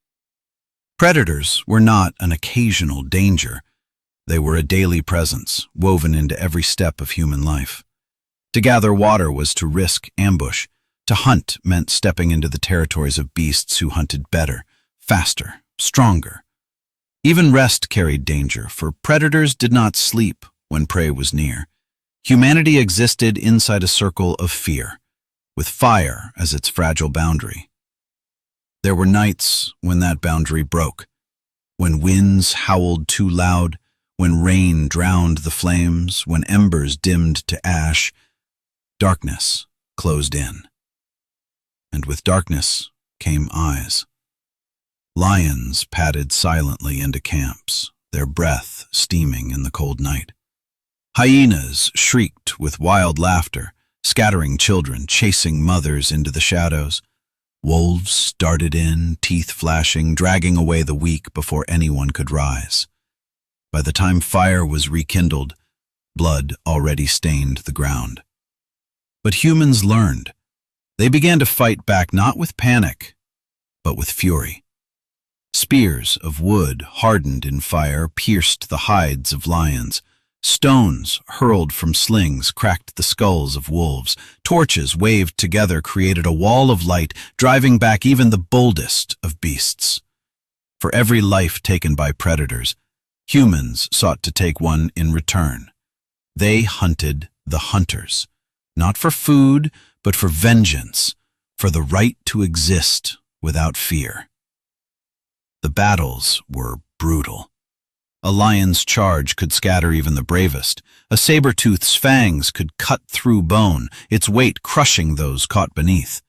[SPEAKER 1] Predators were not an occasional danger. They were a daily presence, woven into every step of human life. To gather water was to risk ambush. To hunt meant stepping into the territories of beasts who hunted better, faster, stronger. Even rest carried danger, for predators did not sleep when prey was near. Humanity existed inside a circle of fear, with fire as its fragile boundary. There were nights when that boundary broke, when winds howled too loud, when rain drowned the flames, when embers dimmed to ash. Darkness closed in. And with darkness came eyes. Lions padded silently into camps, their breath steaming in the cold night. Hyenas shrieked with wild laughter, scattering children, chasing mothers into the shadows. Wolves darted in, teeth flashing, dragging away the weak before anyone could rise. By the time fire was rekindled, blood already stained the ground. But humans learned. They began to fight back not with panic, but with fury. Spears of wood, hardened in fire, pierced the hides of lions. Stones hurled from slings cracked the skulls of wolves. Torches waved together created a wall of light, driving back even the boldest of beasts. For every life taken by predators, Humans sought to take one in return. They hunted the hunters, not for food, but for vengeance, for the right to exist without fear. The battles were brutal. A lion's charge could scatter even the bravest. A saber-tooth's fangs could cut through bone, its weight crushing those caught beneath.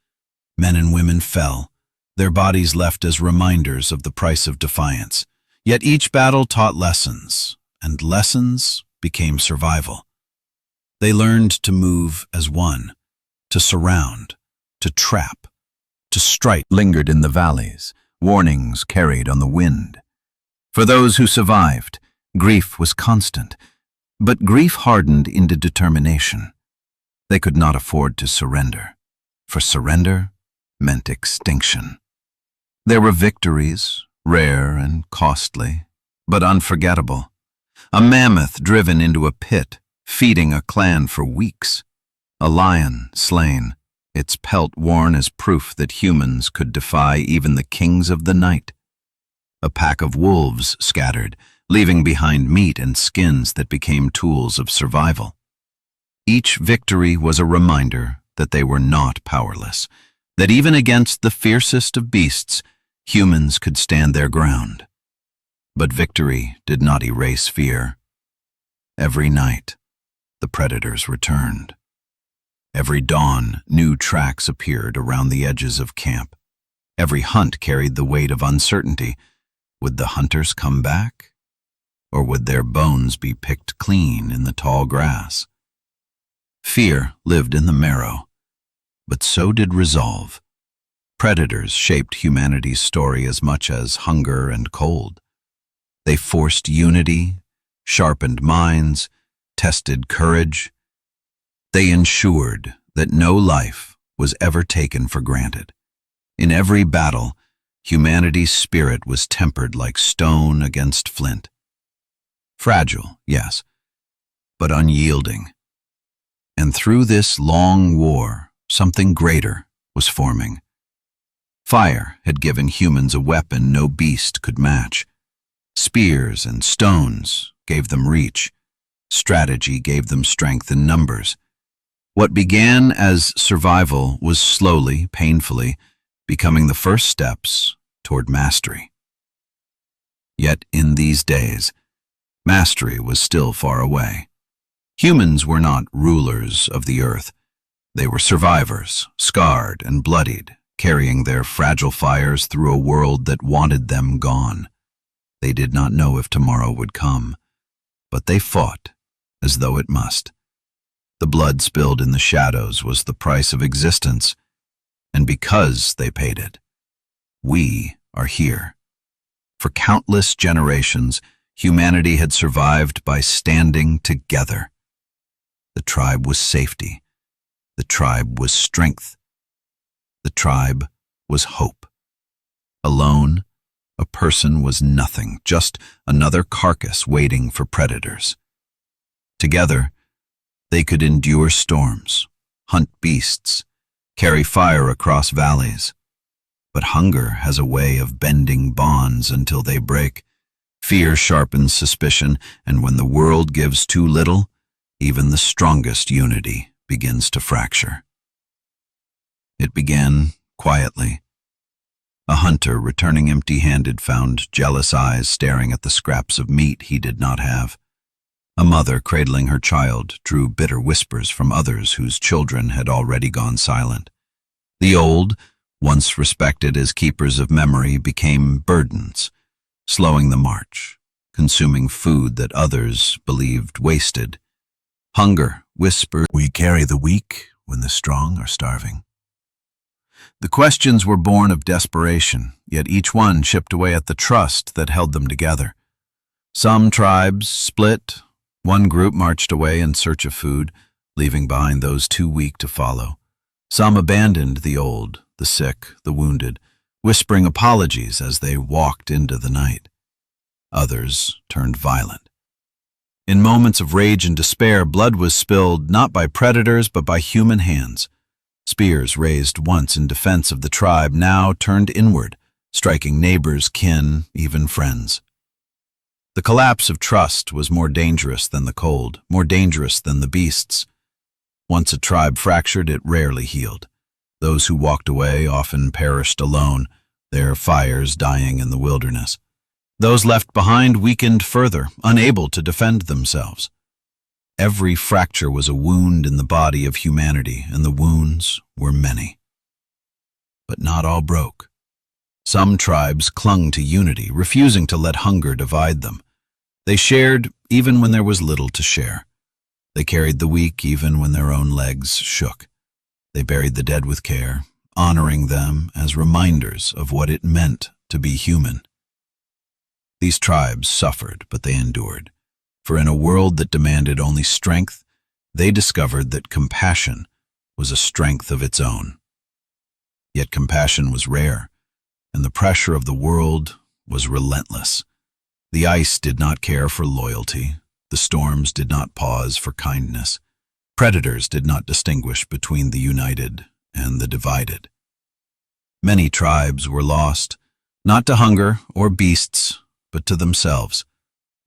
[SPEAKER 1] Men and women fell, their bodies left as reminders of the price of defiance. Yet each battle taught lessons, and lessons became survival. They learned to move as one, to surround, to trap, to strike. Lingered in the valleys, warnings carried on the wind. For those who survived, grief was constant, but grief hardened into determination. They could not afford to surrender, for surrender meant extinction. There were victories, rare and costly, but unforgettable. A mammoth driven into a pit, feeding a clan for weeks. A lion slain, its pelt worn as proof that humans could defy even the kings of the night. A pack of wolves scattered, leaving behind meat and skins that became tools of survival. Each victory was a reminder that they were not powerless, that even against the fiercest of beasts, humans could stand their ground. But victory did not erase fear. Every night, the predators returned. Every dawn, new tracks appeared around the edges of camp. Every hunt carried the weight of uncertainty. Would the hunters come back? Or would their bones be picked clean in the tall grass? Fear lived in the marrow, but so did resolve. Predators shaped humanity's story as much as hunger and cold. They forced unity, sharpened minds, tested courage. They ensured that no life was ever taken for granted. In every battle, humanity's spirit was tempered like stone against flint. Fragile, yes, but unyielding. And through this long war, something greater was forming. Fire had given humans a weapon no beast could match. Spears and stones gave them reach. Strategy gave them strength in numbers. What began as survival was slowly, painfully, becoming the first steps toward mastery. Yet in these days, mastery was still far away. Humans were not rulers of the earth. They were survivors, scarred and bloodied, carrying their fragile fires through a world that wanted them gone. They did not know if tomorrow would come, but they fought as though it must. The blood spilled in the shadows was the price of existence, and because they paid it, we are here. For countless generations, humanity had survived by standing together. The tribe was safety. The tribe was strength. The tribe was hope. Alone, a person was nothing, just another carcass waiting for predators. Together, they could endure storms, hunt beasts, carry fire across valleys. But hunger has a way of bending bonds until they break. Fear sharpens suspicion, and when the world gives too little, even the strongest unity begins to fracture. It began quietly. A hunter returning empty-handed found jealous eyes staring at the scraps of meat he did not have. A mother cradling her child drew bitter whispers from others whose children had already gone silent. The old, once respected as keepers of memory, became burdens, slowing the march, consuming food that others believed wasted. Hunger whispered, "We carry the weak when the strong are starving." The questions were born of desperation, yet each one chipped away at the trust that held them together. Some tribes split. One group marched away in search of food, leaving behind those too weak to follow. Some abandoned the old, the sick, the wounded, whispering apologies as they walked into the night. Others turned violent. In moments of rage and despair, blood was spilled not by predators but by human hands. Spears raised once in defense of the tribe now turned inward, striking neighbors, kin, even friends. The collapse of trust was more dangerous than the cold, more dangerous than the beasts. Once a tribe fractured, it rarely healed. Those who walked away often perished alone, their fires dying in the wilderness. Those left behind weakened further, unable to defend themselves. Every fracture was a wound in the body of humanity, and the wounds were many. But not all broke. Some tribes clung to unity, refusing to let hunger divide them. They shared even when there was little to share. They carried the weak even when their own legs shook. They buried the dead with care, honoring them as reminders of what it meant to be human. These tribes suffered, but they endured. For in a world that demanded only strength, they discovered that compassion was a strength of its own. Yet compassion was rare, and the pressure of the world was relentless. The ice did not care for loyalty. The storms did not pause for kindness. Predators did not distinguish between the united and the divided. Many tribes were lost, not to hunger or beasts, but to themselves.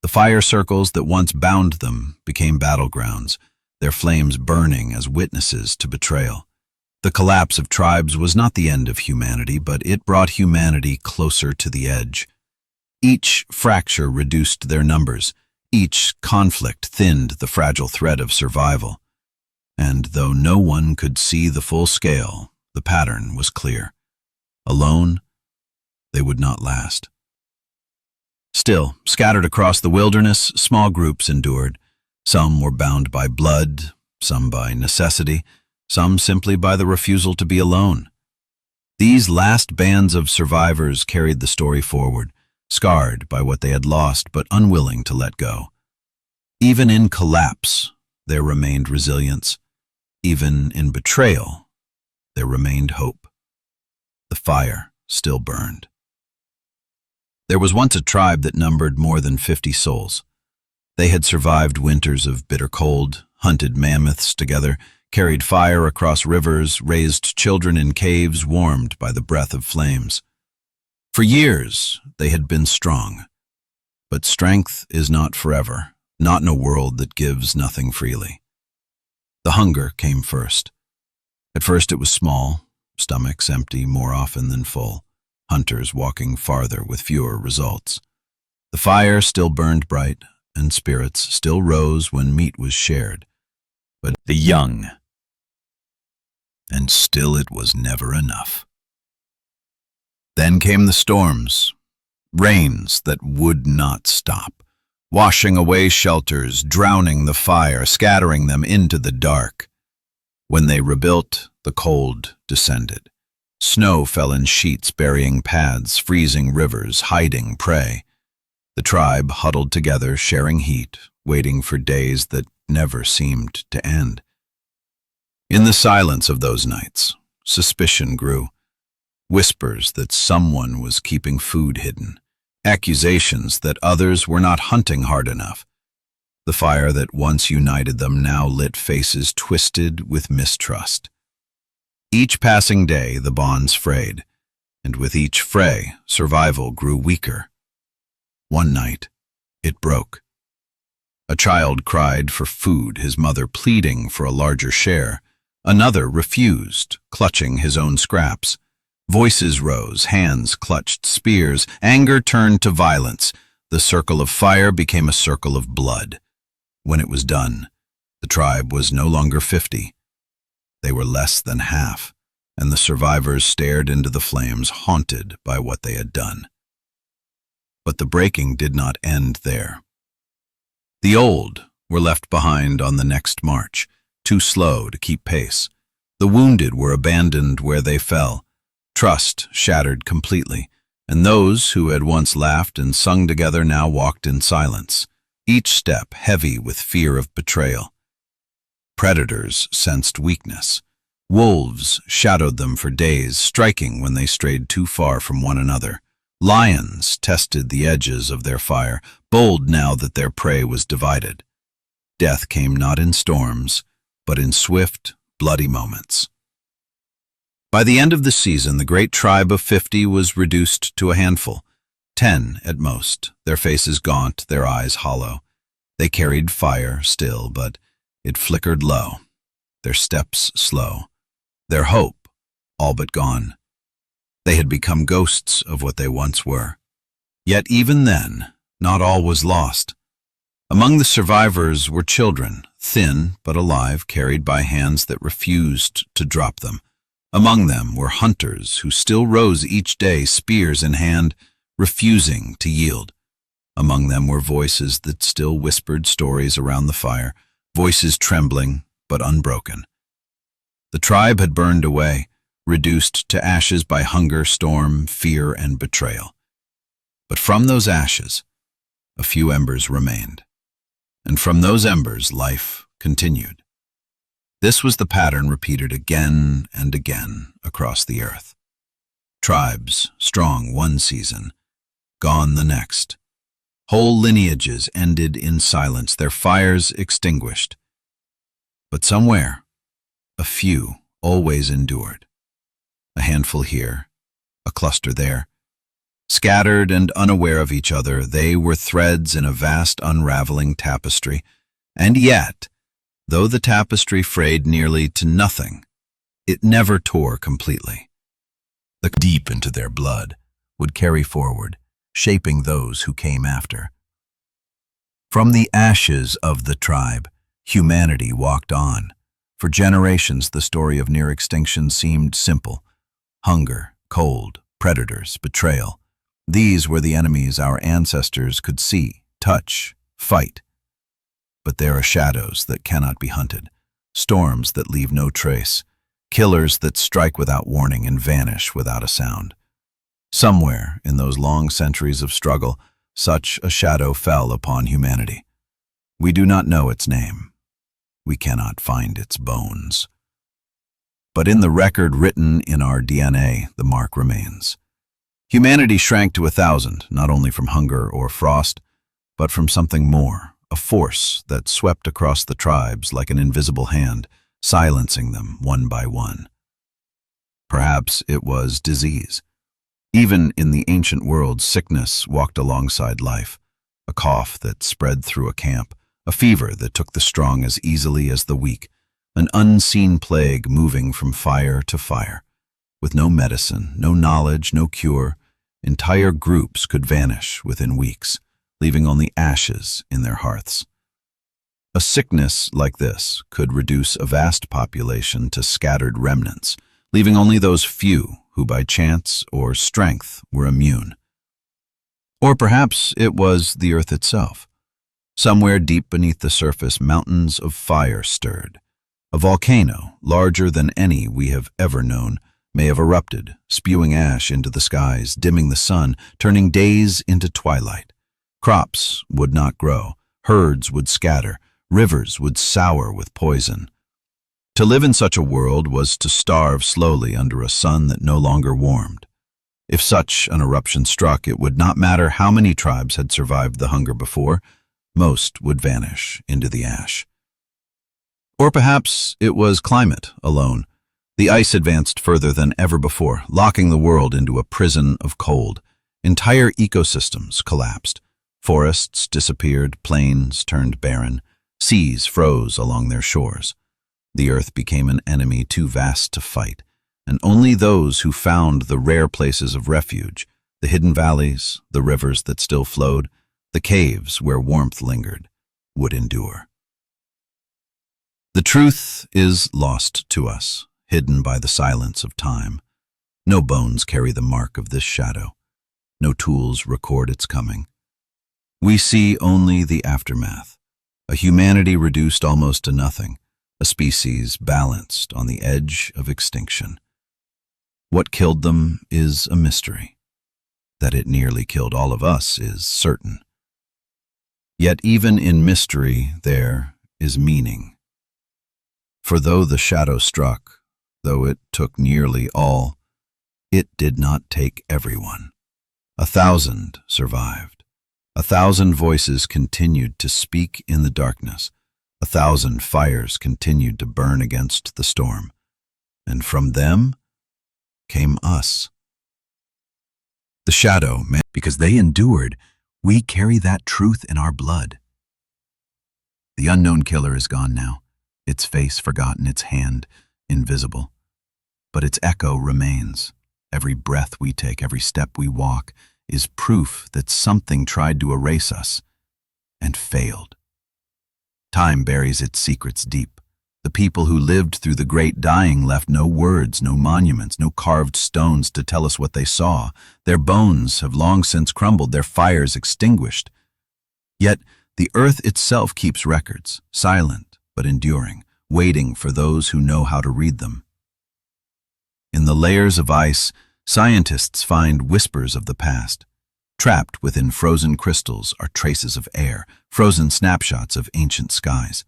[SPEAKER 1] The fire circles that once bound them became battlegrounds, their flames burning as witnesses to betrayal. The collapse of tribes was not the end of humanity, but it brought humanity closer to the edge. Each fracture reduced their numbers. Each conflict thinned the fragile thread of survival. And though no one could see the full scale, the pattern was clear. Alone, they would not last. Still, scattered across the wilderness, small groups endured. Some were bound by blood, some by necessity, some simply by the refusal to be alone. These last bands of survivors carried the story forward, scarred by what they had lost but unwilling to let go. Even in collapse, there remained resilience. Even in betrayal, there remained hope. The fire still burned. There was once a tribe that numbered more than 50 souls. They had survived winters of bitter cold, hunted mammoths together, carried fire across rivers, raised children in caves warmed by the breath of flames. For years, they had been strong. But strength is not forever, not in a world that gives nothing freely. The hunger came first. At first it was small, stomachs empty more often than full, hunters walking farther with fewer results. The fire still burned bright, and spirits still rose when meat was shared. But the young, and still it was never enough. Then came the storms, rains that would not stop, washing away shelters, drowning the fire, scattering them into the dark. When they rebuilt, the cold descended. Snow fell in sheets, burying paths, freezing rivers, hiding prey. The tribe huddled together, sharing heat, waiting for days that never seemed to end. In the silence of those nights, suspicion grew. Whispers that someone was keeping food hidden. Accusations that others were not hunting hard enough. The fire that once united them now lit faces twisted with mistrust. Each passing day, the bonds frayed, and with each fray, survival grew weaker. One night, it broke. A child cried for food, his mother pleading for a larger share. Another refused, clutching his own scraps. Voices rose, hands clutched spears, anger turned to violence. The circle of fire became a circle of blood. When it was done, the tribe was no longer 50. They were less than half, and the survivors stared into the flames, haunted by what they had done. But the breaking did not end there. The old were left behind on the next march, too slow to keep pace. The wounded were abandoned where they fell. Trust shattered completely, and those who had once laughed and sung together now walked in silence, each step heavy with fear of betrayal. Predators sensed weakness. Wolves shadowed them for days, striking when they strayed too far from one another. Lions tested the edges of their fire, bold now that their prey was divided. Death came not in storms, but in swift, bloody moments. By the end of the season, the great tribe of 50 was reduced to a handful. 10 at most, their faces gaunt, their eyes hollow. They carried fire still, but it flickered low, their steps slow, their hope all but gone. They had become ghosts of what they once were. Yet even then, not all was lost. Among the survivors were children, thin but alive, carried by hands that refused to drop them. Among them were hunters who still rose each day, spears in hand, refusing to yield. Among them were voices that still whispered stories around the fire, voices trembling but unbroken. The tribe had burned away, reduced to ashes by hunger, storm, fear, and betrayal. But from those ashes, a few embers remained. And from those embers, life continued. This was the pattern repeated again and again across the earth. Tribes, strong one season, gone the next. Whole lineages ended in silence, their fires extinguished. But somewhere, a few always endured. A handful here, a cluster there. Scattered and unaware of each other, they were threads in a vast unraveling tapestry. And yet, though the tapestry frayed nearly to nothing, it never tore completely. The deep into their blood would carry forward, shaping those who came after. From the ashes of the tribe, humanity walked on. For generations, the story of near extinction seemed simple. Hunger, cold, predators, betrayal. These were the enemies our ancestors could see, touch, fight. But there are shadows that cannot be hunted, storms that leave no trace, killers that strike without warning and vanish without a sound. Somewhere in those long centuries of struggle, such a shadow fell upon humanity. We do not know its name. We cannot find its bones. But in the record written in our DNA, the mark remains. Humanity shrank to 1,000, not only from hunger or frost, but from something more, a force that swept across the tribes like an invisible hand, silencing them one by one. Perhaps it was disease. Even in the ancient world, sickness walked alongside life, a cough that spread through a camp, a fever that took the strong as easily as the weak, an unseen plague moving from fire to fire. With no medicine, no knowledge, no cure, entire groups could vanish within weeks, leaving only ashes in their hearths. A sickness like this could reduce a vast population to scattered remnants, leaving only those few who by chance or strength were immune. Or perhaps it was the earth itself. Somewhere deep beneath the surface, mountains of fire stirred. A volcano, larger than any we have ever known, may have erupted, spewing ash into the skies, dimming the sun, turning days into twilight. Crops would not grow, herds would scatter, rivers would sour with poison. To live in such a world was to starve slowly under a sun that no longer warmed. If such an eruption struck, it would not matter how many tribes had survived the hunger before, most would vanish into the ash. Or perhaps it was climate alone. The ice advanced further than ever before, locking the world into a prison of cold. Entire ecosystems collapsed. Forests disappeared, plains turned barren, seas froze along their shores. The earth became an enemy too vast to fight, and only those who found the rare places of refuge, the hidden valleys, the rivers that still flowed, the caves where warmth lingered, would endure. The truth is lost to us, hidden by the silence of time. No bones carry the mark of this shadow. No tools record its coming. We see only the aftermath, a humanity reduced almost to nothing, a species balanced on the edge of extinction. What killed them is a mystery. That it nearly killed all of us is certain. Yet even in mystery there is meaning. For though the shadow struck, though it took nearly all, it did not take everyone. 1,000 survived. 1,000 voices continued to speak in the darkness. 1,000 fires continued to burn against the storm. And from them came us. The shadow, man, because they endured, we carry that truth in our blood. The unknown killer is gone now, its face forgotten, its hand invisible. But its echo remains. Every breath we take, every step we walk, is proof that something tried to erase us and failed. Time buries its secrets deep. The people who lived through the great dying left no words, no monuments, no carved stones to tell us what they saw. Their bones have long since crumbled, their fires extinguished. Yet the earth itself keeps records, silent but enduring, waiting for those who know how to read them. In the layers of ice, scientists find whispers of the past. Trapped within frozen crystals are traces of air, frozen snapshots of ancient skies.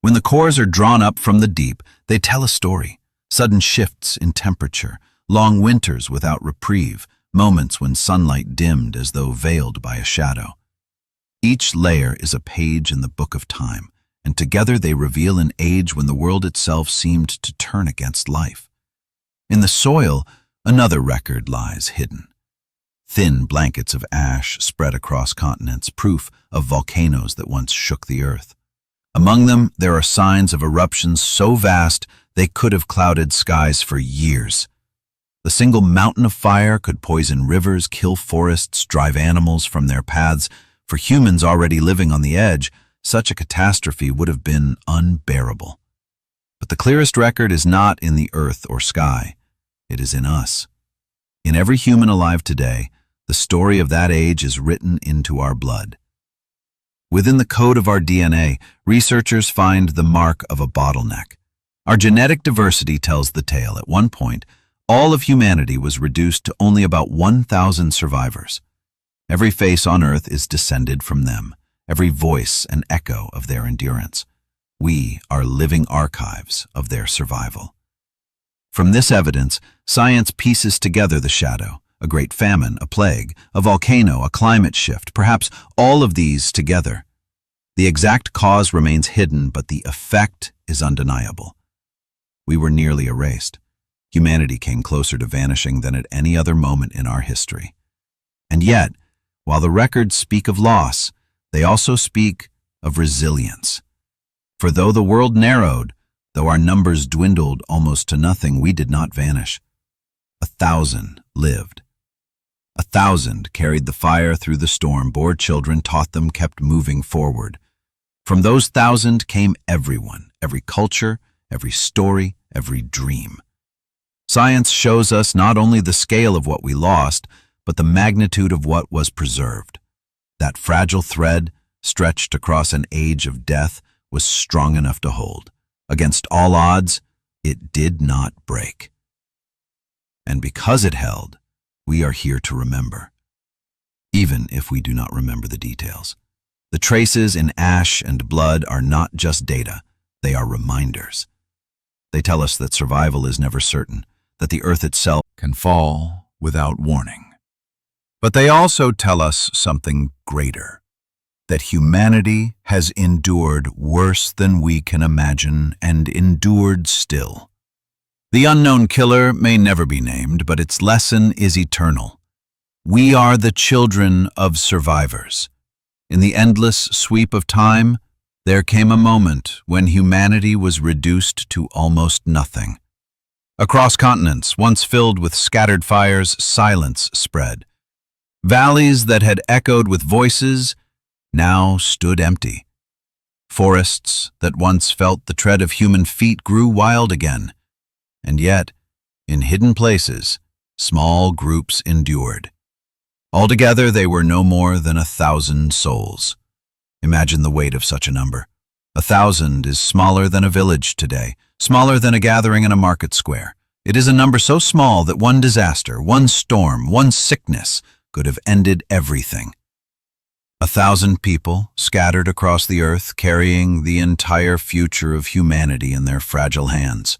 [SPEAKER 1] When the cores are drawn up from the deep, they tell a story. Sudden shifts in temperature, long winters without reprieve, moments when sunlight dimmed as though veiled by a shadow. Each layer is a page in the book of time, and together they reveal an age when the world itself seemed to turn against life. In the soil, another record lies hidden. Thin blankets of ash spread across continents, proof of volcanoes that once shook the earth. Among them, there are signs of eruptions so vast they could have clouded skies for years. The single mountain of fire could poison rivers, kill forests, drive animals from their paths. For humans already living on the edge, such a catastrophe would have been unbearable. But the clearest record is not in the earth or sky. It is in us. In every human alive today, the story of that age is written into our blood. Within the code of our DNA, researchers find the mark of a bottleneck. Our genetic diversity tells the tale. At one point, all of humanity was reduced to only about 1,000 survivors. Every face on earth is descended from them, every voice an echo of their endurance. We are living archives of their survival. From this evidence, science pieces together the shadow, a great famine, a plague, a volcano, a climate shift, perhaps all of these together. The exact cause remains hidden, but the effect is undeniable. We were nearly erased. Humanity came closer to vanishing than at any other moment in our history. And yet, while the records speak of loss, they also speak of resilience. For though the world narrowed, though our numbers dwindled almost to nothing, we did not vanish. 1,000 lived. 1,000 carried the fire through the storm, bore children, taught them, kept moving forward. From those 1,000 came everyone, every culture, every story, every dream. Science shows us not only the scale of what we lost, but the magnitude of what was preserved. That fragile thread, stretched across an age of death, was strong enough to hold. Against all odds, it did not break. And because it held, we are here to remember, even if we do not remember the details. The traces in ash and blood are not just data, they are reminders. They tell us that survival is never certain, that the earth itself can fall without warning. But they also tell us something greater, that humanity has endured worse than we can imagine and endured still. The unknown killer may never be named, but its lesson is eternal. We are the children of survivors. In the endless sweep of time, there came a moment when humanity was reduced to almost nothing. Across continents, once filled with scattered fires, silence spread. Valleys that had echoed with voices now stood empty. Forests that once felt the tread of human feet grew wild again. And yet, in hidden places, small groups endured. Altogether, they were no more than 1,000 souls. Imagine the weight of such a number. 1,000 is smaller than a village today, smaller than a gathering in a market square. It is a number so small that one disaster, one storm, one sickness could have ended everything. 1,000 people scattered across the earth, carrying the entire future of humanity in their fragile hands.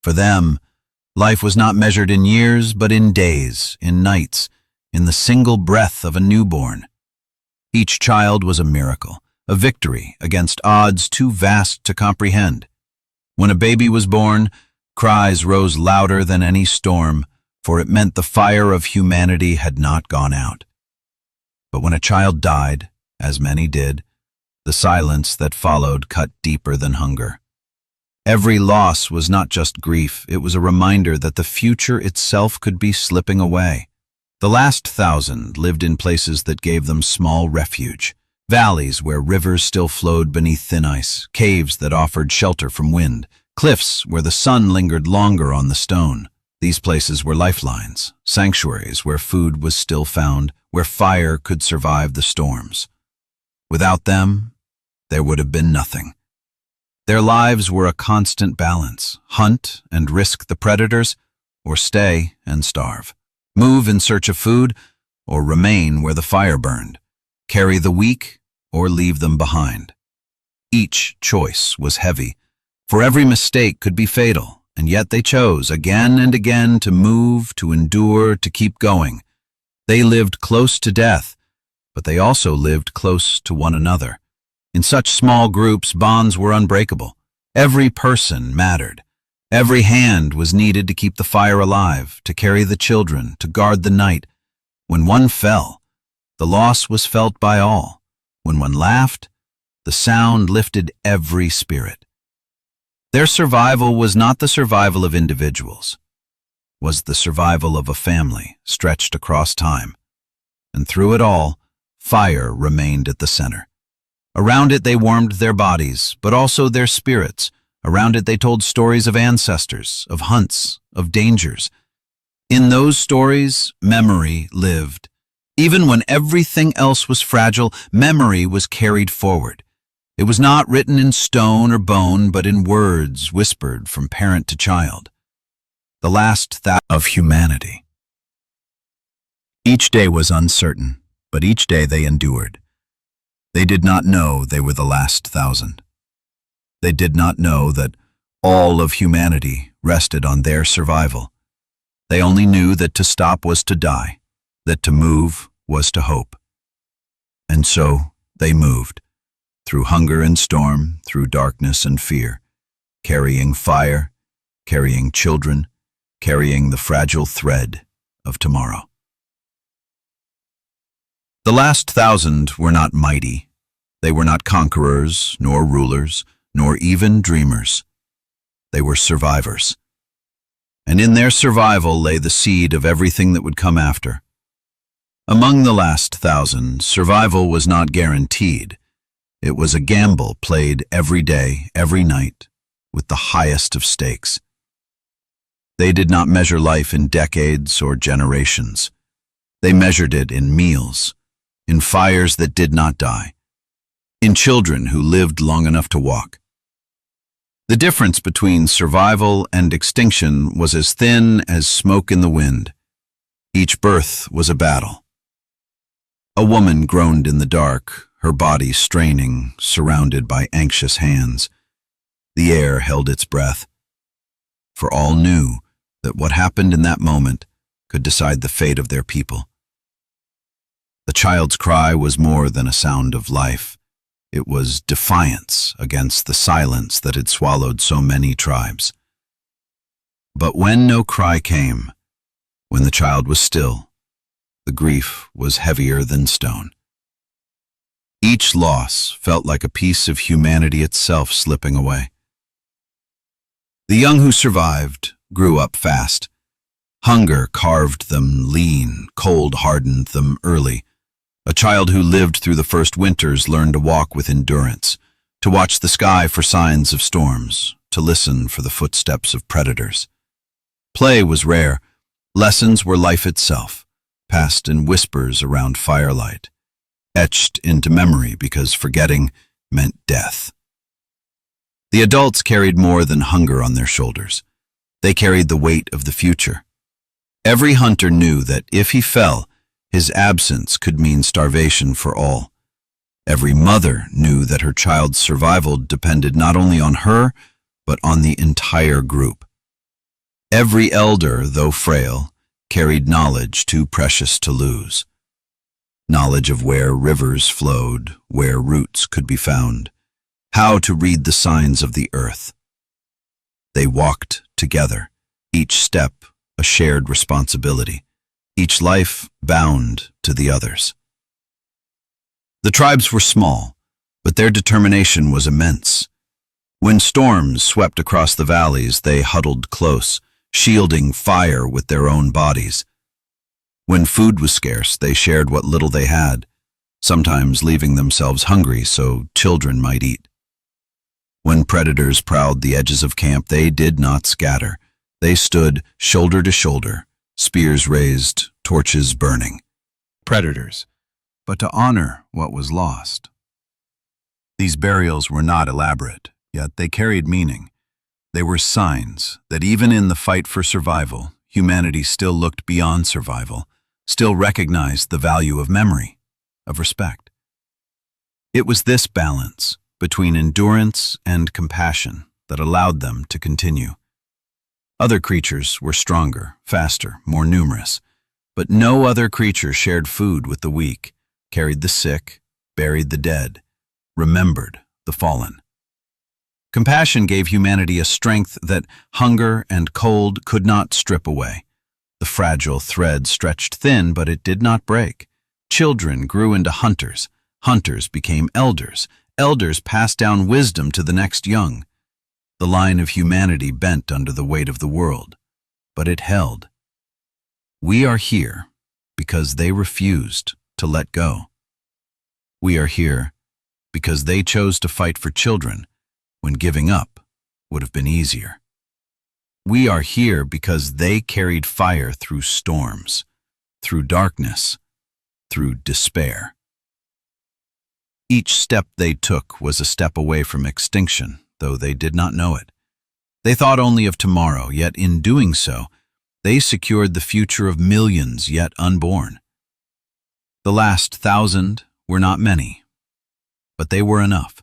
[SPEAKER 1] For them, life was not measured in years, but in days, in nights, in the single breath of a newborn. Each child was a miracle, a victory against odds too vast to comprehend. When a baby was born, cries rose louder than any storm, for it meant the fire of humanity had not gone out. But when a child died, as many did, the silence that followed cut deeper than hunger. Every loss was not just grief, it was a reminder that the future itself could be slipping away. The last 1,000 lived in places that gave them small refuge, valleys where rivers still flowed beneath thin ice, caves that offered shelter from wind, cliffs where the sun lingered longer on the stone. These places were lifelines, sanctuaries where food was still found, where fire could survive the storms. Without them, there would have been nothing. Their lives were a constant balance: hunt and risk the predators, or stay and starve. Move in search of food, or remain where the fire burned. Carry the weak, or leave them behind. Each choice was heavy, for every mistake could be fatal, and yet they chose again and again to move, to endure, to keep going. They lived close to death, but they also lived close to one another. In such small groups, bonds were unbreakable. Every person mattered. Every hand was needed to keep the fire alive, to carry the children, to guard the night. When one fell, the loss was felt by all. When one laughed, the sound lifted every spirit. Their survival was not the survival of individuals, was the survival of a family stretched across time. And through it all, fire remained at the center. Around it they warmed their bodies, but also their spirits. Around it they told stories of ancestors, of hunts, of dangers. In those stories, memory lived. Even when everything else was fragile, memory was carried forward. It was not written in stone or bone, but in words whispered from parent to child. The last of humanity. Each day was uncertain, but each day they endured. They did not know they were the last 1,000. They did not know that all of humanity rested on their survival. They only knew that to stop was to die, that to move was to hope. And so they moved, through hunger and storm, through darkness and fear, carrying fire, carrying children, carrying the fragile thread of tomorrow. The last 1,000 were not mighty. They were not conquerors, nor rulers, nor even dreamers. They were survivors. And in their survival lay the seed of everything that would come after. Among the last 1,000, survival was not guaranteed. It was a gamble played every day, every night, with the highest of stakes. They did not measure life in decades or generations. They measured it in meals, in fires that did not die, in children who lived long enough to walk. The difference between survival and extinction was as thin as smoke in the wind. Each birth was a battle. A woman groaned in the dark, her body straining, surrounded by anxious hands. The air held its breath, for all knew that what happened in that moment could decide the fate of their people. The child's cry was more than a sound of life. It was defiance against the silence that had swallowed so many tribes. But when no cry came, when the child was still, the grief was heavier than stone. Each loss felt like a piece of humanity itself slipping away. The young who survived grew up fast. Hunger carved them lean, cold hardened them early. A child who lived through the first winters learned to walk with endurance, to watch the sky for signs of storms, to listen for the footsteps of predators. Play was rare. Lessons were life itself, passed in whispers around firelight, etched into memory because forgetting meant death. The adults carried more than hunger on their shoulders. They carried the weight of the future. Every hunter knew that if he fell, his absence could mean starvation for all. Every mother knew that her child's survival depended not only on her, but on the entire group. Every elder, though frail, carried knowledge too precious to lose. Knowledge of where rivers flowed, where roots could be found, how to read the signs of the earth. They walked together, each step a shared responsibility, each life bound to the others. The tribes were small, but their determination was immense. When storms swept across the valleys, they huddled close, shielding fire with their own bodies. When food was scarce, they shared what little they had, sometimes leaving themselves hungry so children might eat. When predators prowled the edges of camp, they did not scatter. They stood shoulder to shoulder, spears raised, torches burning. Predators, but to honor what was lost. These burials were not elaborate, yet they carried meaning. They were signs that even in the fight for survival, humanity still looked beyond survival, still recognized the value of memory, of respect. It was this balance between endurance and compassion that allowed them to continue. Other creatures were stronger, faster, more numerous, but no other creature shared food with the weak, carried the sick, buried the dead, remembered the fallen. Compassion gave humanity a strength that hunger and cold could not strip away. The fragile thread stretched thin, but it did not break. Children grew into hunters. Hunters became elders. Elders passed down wisdom to the next young. The line of humanity bent under the weight of the world, but it held. We are here because they refused to let go. We are here because they chose to fight for children when giving up would have been easier. We are here because they carried fire through storms, through darkness, through despair. Each step they took was a step away from extinction, though they did not know it. They thought only of tomorrow, yet in doing so, they secured the future of millions yet unborn. The last 1,000 were not many, but they were enough.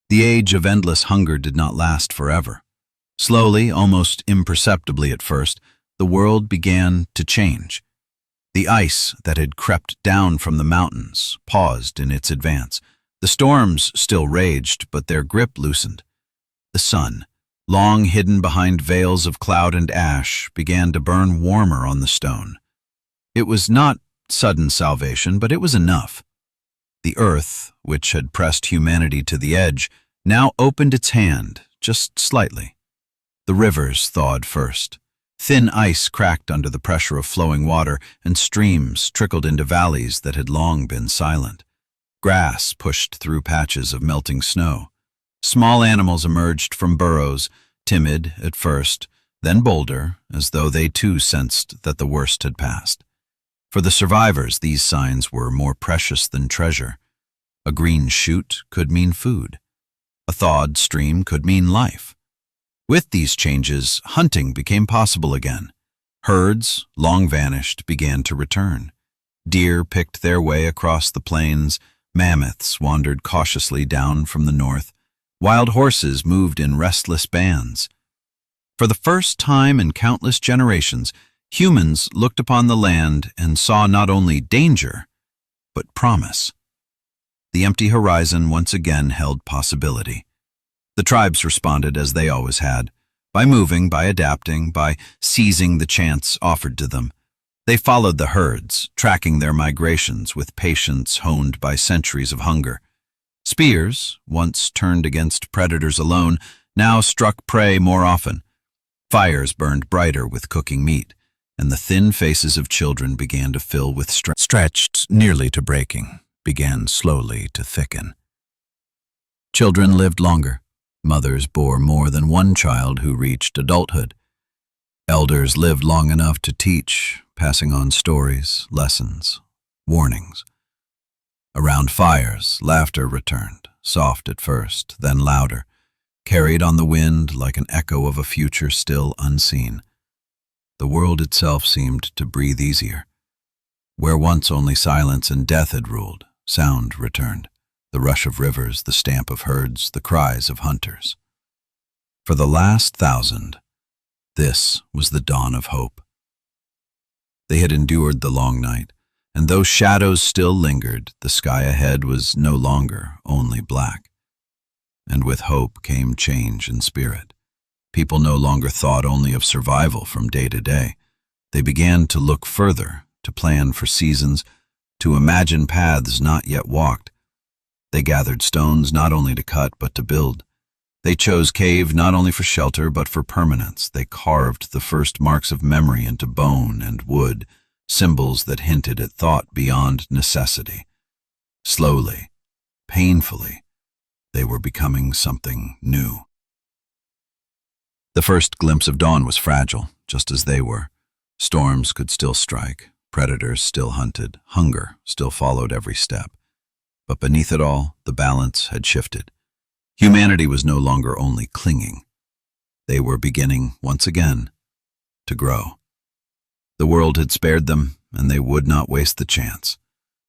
[SPEAKER 1] The age of endless hunger did not last forever. Slowly, almost imperceptibly at first, the world began to change. The ice that had crept down from the mountains paused in its advance. The storms still raged, but their grip loosened. The sun, long hidden behind veils of cloud and ash, began to burn warmer on the stone. It was not sudden salvation, but it was enough. The earth, which had pressed humanity to the edge, now opened its hand, just slightly. The rivers thawed first. Thin ice cracked under the pressure of flowing water, and streams trickled into valleys that had long been silent. Grass pushed through patches of melting snow. Small animals emerged from burrows, timid at first, then bolder, as though they too sensed that the worst had passed. For the survivors, these signs were more precious than treasure. A green shoot could mean food. A thawed stream could mean life. With these changes, hunting became possible again. Herds, long vanished, began to return. Deer picked their way across the plains. Mammoths wandered cautiously down from the north. Wild horses moved in restless bands. For the first time in countless generations, humans looked upon the land and saw not only danger, but promise. The empty horizon once again held possibility. The tribes responded as they always had, by moving, by adapting, by seizing the chance offered to them. They followed the herds, tracking their migrations with patience honed by centuries of hunger. Spears, once turned against predators alone, now struck prey more often. Fires burned brighter with cooking meat, and the thin faces of children began to fill with stretched nearly to breaking, began slowly to thicken. Children lived longer. Mothers bore more than one child who reached adulthood. Elders lived long enough to teach, passing on stories, lessons, warnings. Around fires, laughter returned, soft at first, then louder, carried on the wind like an echo of a future still unseen. The world itself seemed to breathe easier. Where once only silence and death had ruled, sound returned. The rush of rivers, the stamp of herds, the cries of hunters. For the last 1,000, this was the dawn of hope. They had endured the long night, and though shadows still lingered, the sky ahead was no longer only black. And with hope came change in spirit. People no longer thought only of survival from day to day. They began to look further, to plan for seasons, to imagine paths not yet walked. They gathered stones not only to cut but to build. They chose cave not only for shelter but for permanence. They carved the first marks of memory into bone and wood, symbols that hinted at thought beyond necessity. Slowly, painfully, they were becoming something new. The first glimpse of dawn was fragile, just as they were. Storms could still strike, predators still hunted, hunger still followed every step. But beneath it all, the balance had shifted. Humanity was no longer only clinging. They were beginning, once again, to grow. The world had spared them, and they would not waste the chance.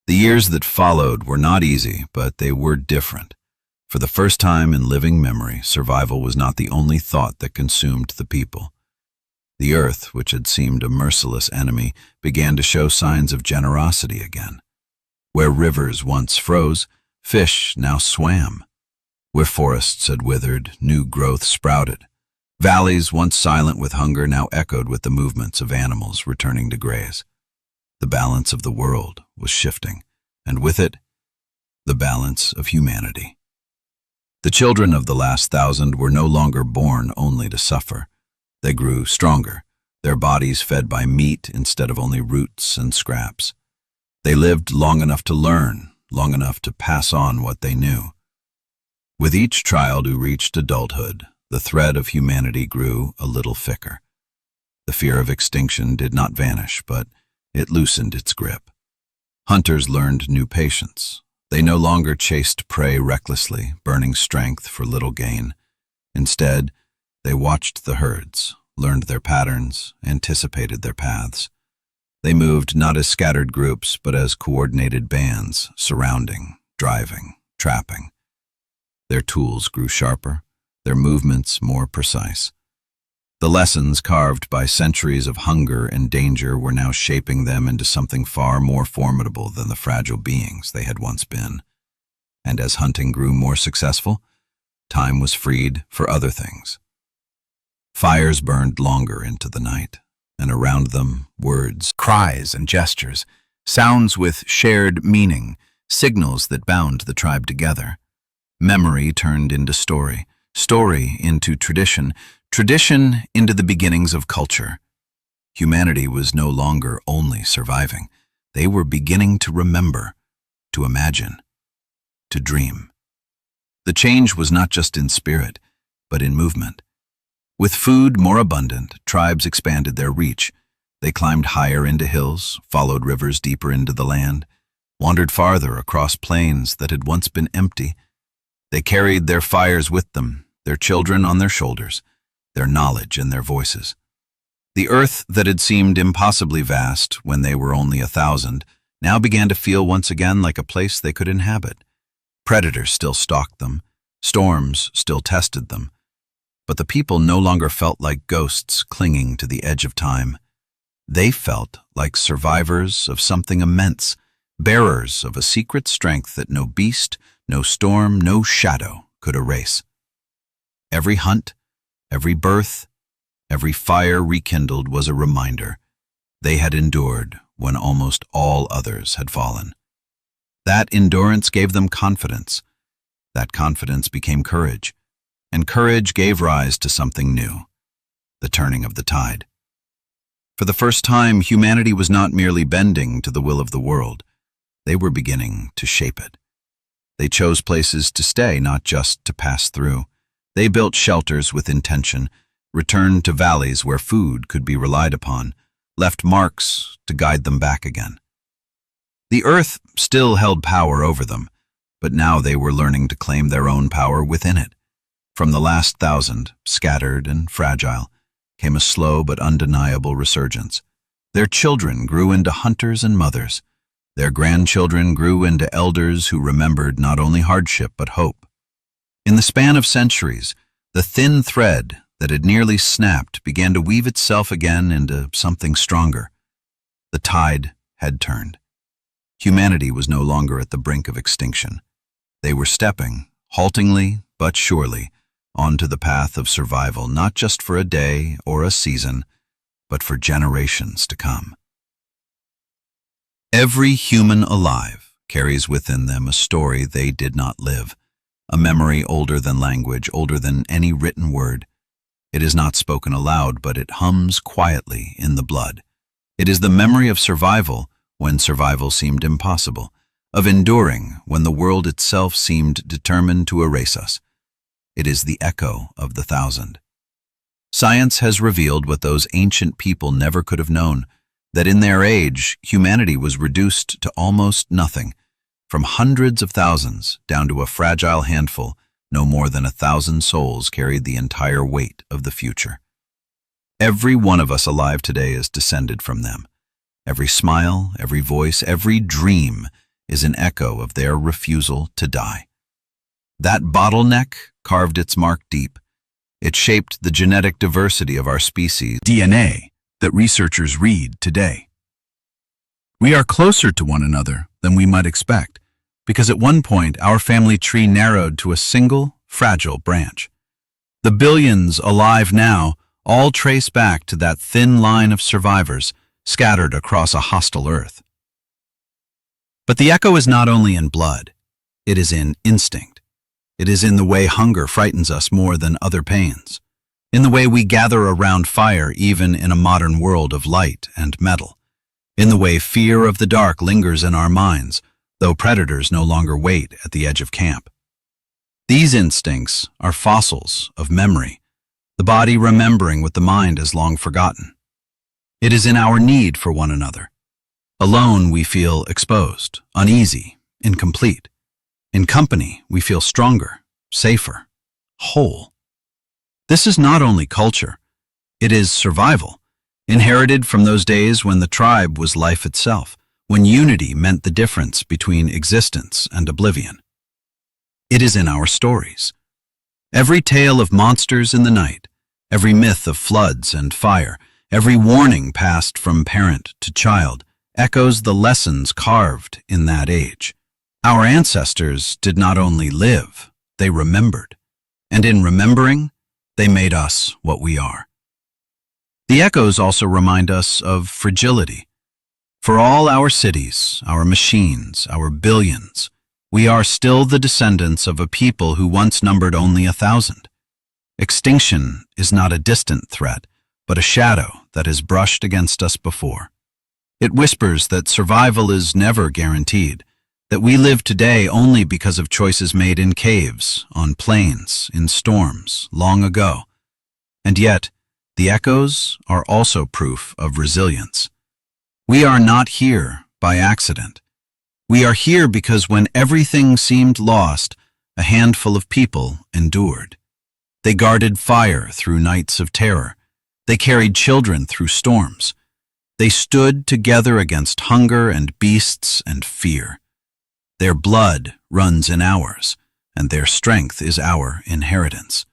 [SPEAKER 1] The years that followed were not easy, but they were different. For the first time in living memory, survival was not the only thought that consumed the people. The earth, which had seemed a merciless enemy, began to show signs of generosity again. Where rivers once froze, fish now swam. Where forests had withered, new growth sprouted. Valleys, once silent with hunger, now echoed with the movements of animals returning to graze. The balance of the world was shifting, and with it, the balance of humanity. The children of the last 1,000 were no longer born only to suffer. They grew stronger, their bodies fed by meat instead of only roots and scraps. They lived long enough to learn, long enough to pass on what they knew. With each child who reached adulthood, the thread of humanity grew a little thicker. The fear of extinction did not vanish, but it loosened its grip. Hunters learned new patience. They no longer chased prey recklessly, burning strength for little gain. Instead, they watched the herds, learned their patterns, anticipated their paths. They moved not as scattered groups, but as coordinated bands, surrounding, driving, trapping. Their tools grew sharper, their movements more precise. The lessons carved by centuries of hunger and danger were now shaping them into something far more formidable than the fragile beings they had once been. And as hunting grew more successful, time was freed for other things. Fires burned longer into the night, and around them words, cries and gestures, sounds with shared meaning, signals that bound the tribe together. Memory turned into story, story into tradition, tradition into the beginnings of culture. Humanity was no longer only surviving. They were beginning to remember, to imagine, to dream. The change was not just in spirit, but in movement. With food more abundant, tribes expanded their reach. They climbed higher into hills, followed rivers deeper into the land, wandered farther across plains that had once been empty. They carried their fires with them, their children on their shoulders, their knowledge and their voices. The earth that had seemed impossibly vast when they were only 1,000 now began to feel once again like a place they could inhabit. Predators still stalked them, storms still tested them, but the people no longer felt like ghosts clinging to the edge of time. They felt like survivors of something immense, bearers of a secret strength that no beast, no storm, no shadow could erase. Every hunt, every birth, every fire rekindled was a reminder. They had endured when almost all others had fallen. That endurance gave them confidence. That confidence became courage, and courage gave rise to something new, the turning of the tide. For the first time, humanity was not merely bending to the will of the world. They were beginning to shape it. They chose places to stay, not just to pass through. They built shelters with intention, returned to valleys where food could be relied upon, left marks to guide them back again. The earth still held power over them, but now they were learning to claim their own power within it. From the last 1,000, scattered and fragile, came a slow but undeniable resurgence. Their children grew into hunters and mothers. Their grandchildren grew into elders who remembered not only hardship but hope. In the span of centuries, the thin thread that had nearly snapped began to weave itself again into something stronger. The tide had turned. Humanity was no longer at the brink of extinction. They were stepping, haltingly but surely, onto the path of survival, not just for a day or a season, but for generations to come. Every human alive carries within them a story they did not live, a memory older than language, older than any written word. It is not spoken aloud, but it hums quietly in the blood. It is the memory of survival when survival seemed impossible, of enduring when the world itself seemed determined to erase us. It is the echo of the thousand. Science has revealed what those ancient people never could have known, that in their age, humanity was reduced to almost nothing, from hundreds of thousands down to a fragile handful. No more than 1,000 souls carried the entire weight of the future. Every one of us alive today is descended from them. Every smile, every voice, every dream is an echo of their refusal to die. That bottleneck carved its mark deep. It shaped the genetic diversity of our species, DNA, that researchers read today. We are closer to one another than we might expect, because at one point our family tree narrowed to a single, fragile branch. The billions alive now all trace back to that thin line of survivors scattered across a hostile earth. But the echo is not only in blood, it is in instinct. It is in the way hunger frightens us more than other pains, in the way we gather around fire even in a modern world of light and metal, in the way fear of the dark lingers in our minds, though predators no longer wait at the edge of camp. These instincts are fossils of memory, the body remembering what the mind has long forgotten. It is in our need for one another. Alone we feel exposed, uneasy, incomplete. In company we feel stronger, safer, whole. This is not only culture, it is survival, inherited from those days when the tribe was life itself, when unity meant the difference between existence and oblivion. It is in our stories. Every tale of monsters in the night, every myth of floods and fire, every warning passed from parent to child, echoes the lessons carved in that age. Our ancestors did not only live, they remembered. And in remembering, they made us what we are. The echoes also remind us of fragility. For all our cities, our machines, our billions, we are still the descendants of a people who once numbered only 1,000. Extinction is not a distant threat, but a shadow that has brushed against us before. It whispers that survival is never guaranteed, that we live today only because of choices made in caves, on plains, in storms, long ago. And yet, the echoes are also proof of resilience. We are not here by accident. We are here because when everything seemed lost, a handful of people endured. They guarded fire through nights of terror. They carried children through storms. They stood together against hunger and beasts and fear. Their blood runs in ours, and their strength is our inheritance.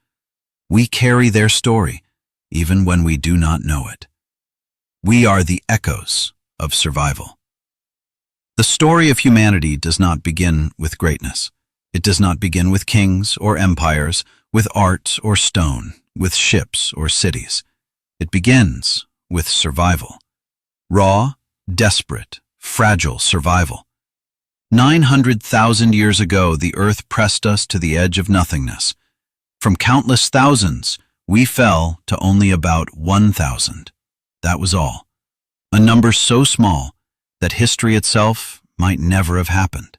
[SPEAKER 1] We carry their story, even when we do not know it. We are the echoes of survival. The story of humanity does not begin with greatness. It does not begin with kings or empires, with art or stone, with ships or cities. It begins with survival. Raw, desperate, fragile survival. 900,000 years ago, the earth pressed us to the edge of nothingness. From countless thousands, we fell to only about 1,000. That was all. A number so small that history itself might never have happened.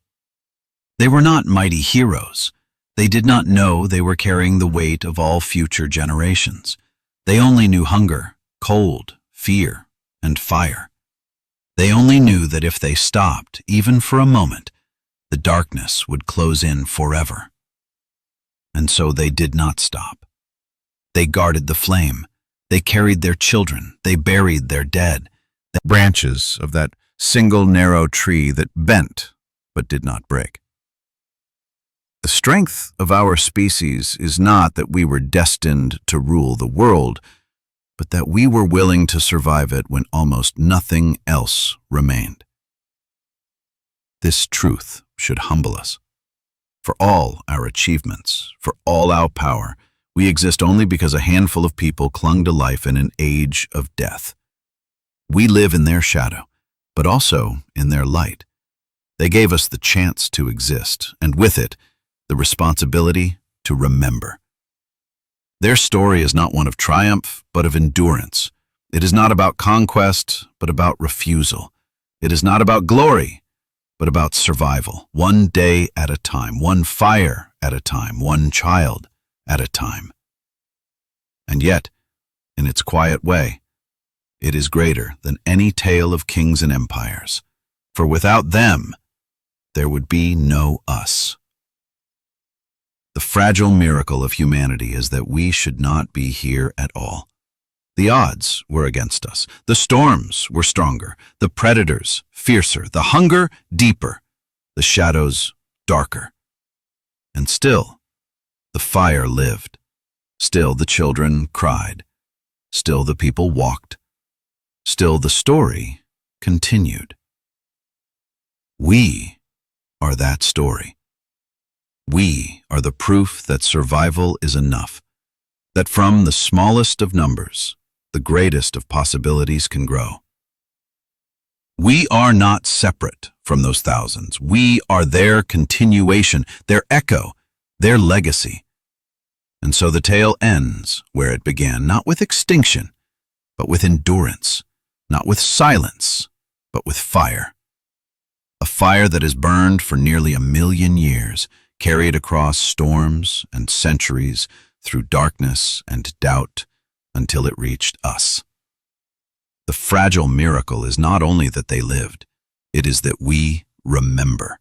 [SPEAKER 1] They were not mighty heroes. They did not know they were carrying the weight of all future generations. They only knew hunger, cold, fear, and fire. They only knew that if they stopped, even for a moment, the darkness would close in forever. And so they did not stop. They guarded the flame. They carried their children. They buried their dead. The branches of that single narrow tree that bent but did not break. The strength of our species is not that we were destined to rule the world, but that we were willing to survive it when almost nothing else remained. This truth should humble us. For all our achievements, for all our power, We exist only because a handful of people clung to life in an age of death. We live in their shadow, but also in their light. They gave us the chance to exist, and with it, the responsibility to remember. Their story is not one of triumph, but of endurance. It is not about conquest, but about refusal. It is not about glory, but about survival, one day at a time, one fire at a time, one child at a time. And yet, in its quiet way, it is greater than any tale of kings and empires, for without them, there would be no us. The fragile miracle of humanity is that we should not be here at all. The odds were against us. The storms were stronger, the predators fiercer, the hunger deeper, the shadows darker. And still, the fire lived. Still the children cried. Still the people walked. Still the story continued. We are that story. We are the proof that survival is enough, that from the smallest of numbers, the greatest of possibilities can grow. We are not separate from those thousands. We are their continuation, their echo, their legacy. And so the tale ends where it began, not with extinction, but with endurance, not with silence, but with fire. A fire that has burned for nearly 1,000,000 years, carried across storms and centuries, through darkness and doubt, until it reached us. The fragile miracle is not only that they lived, it is that we remember.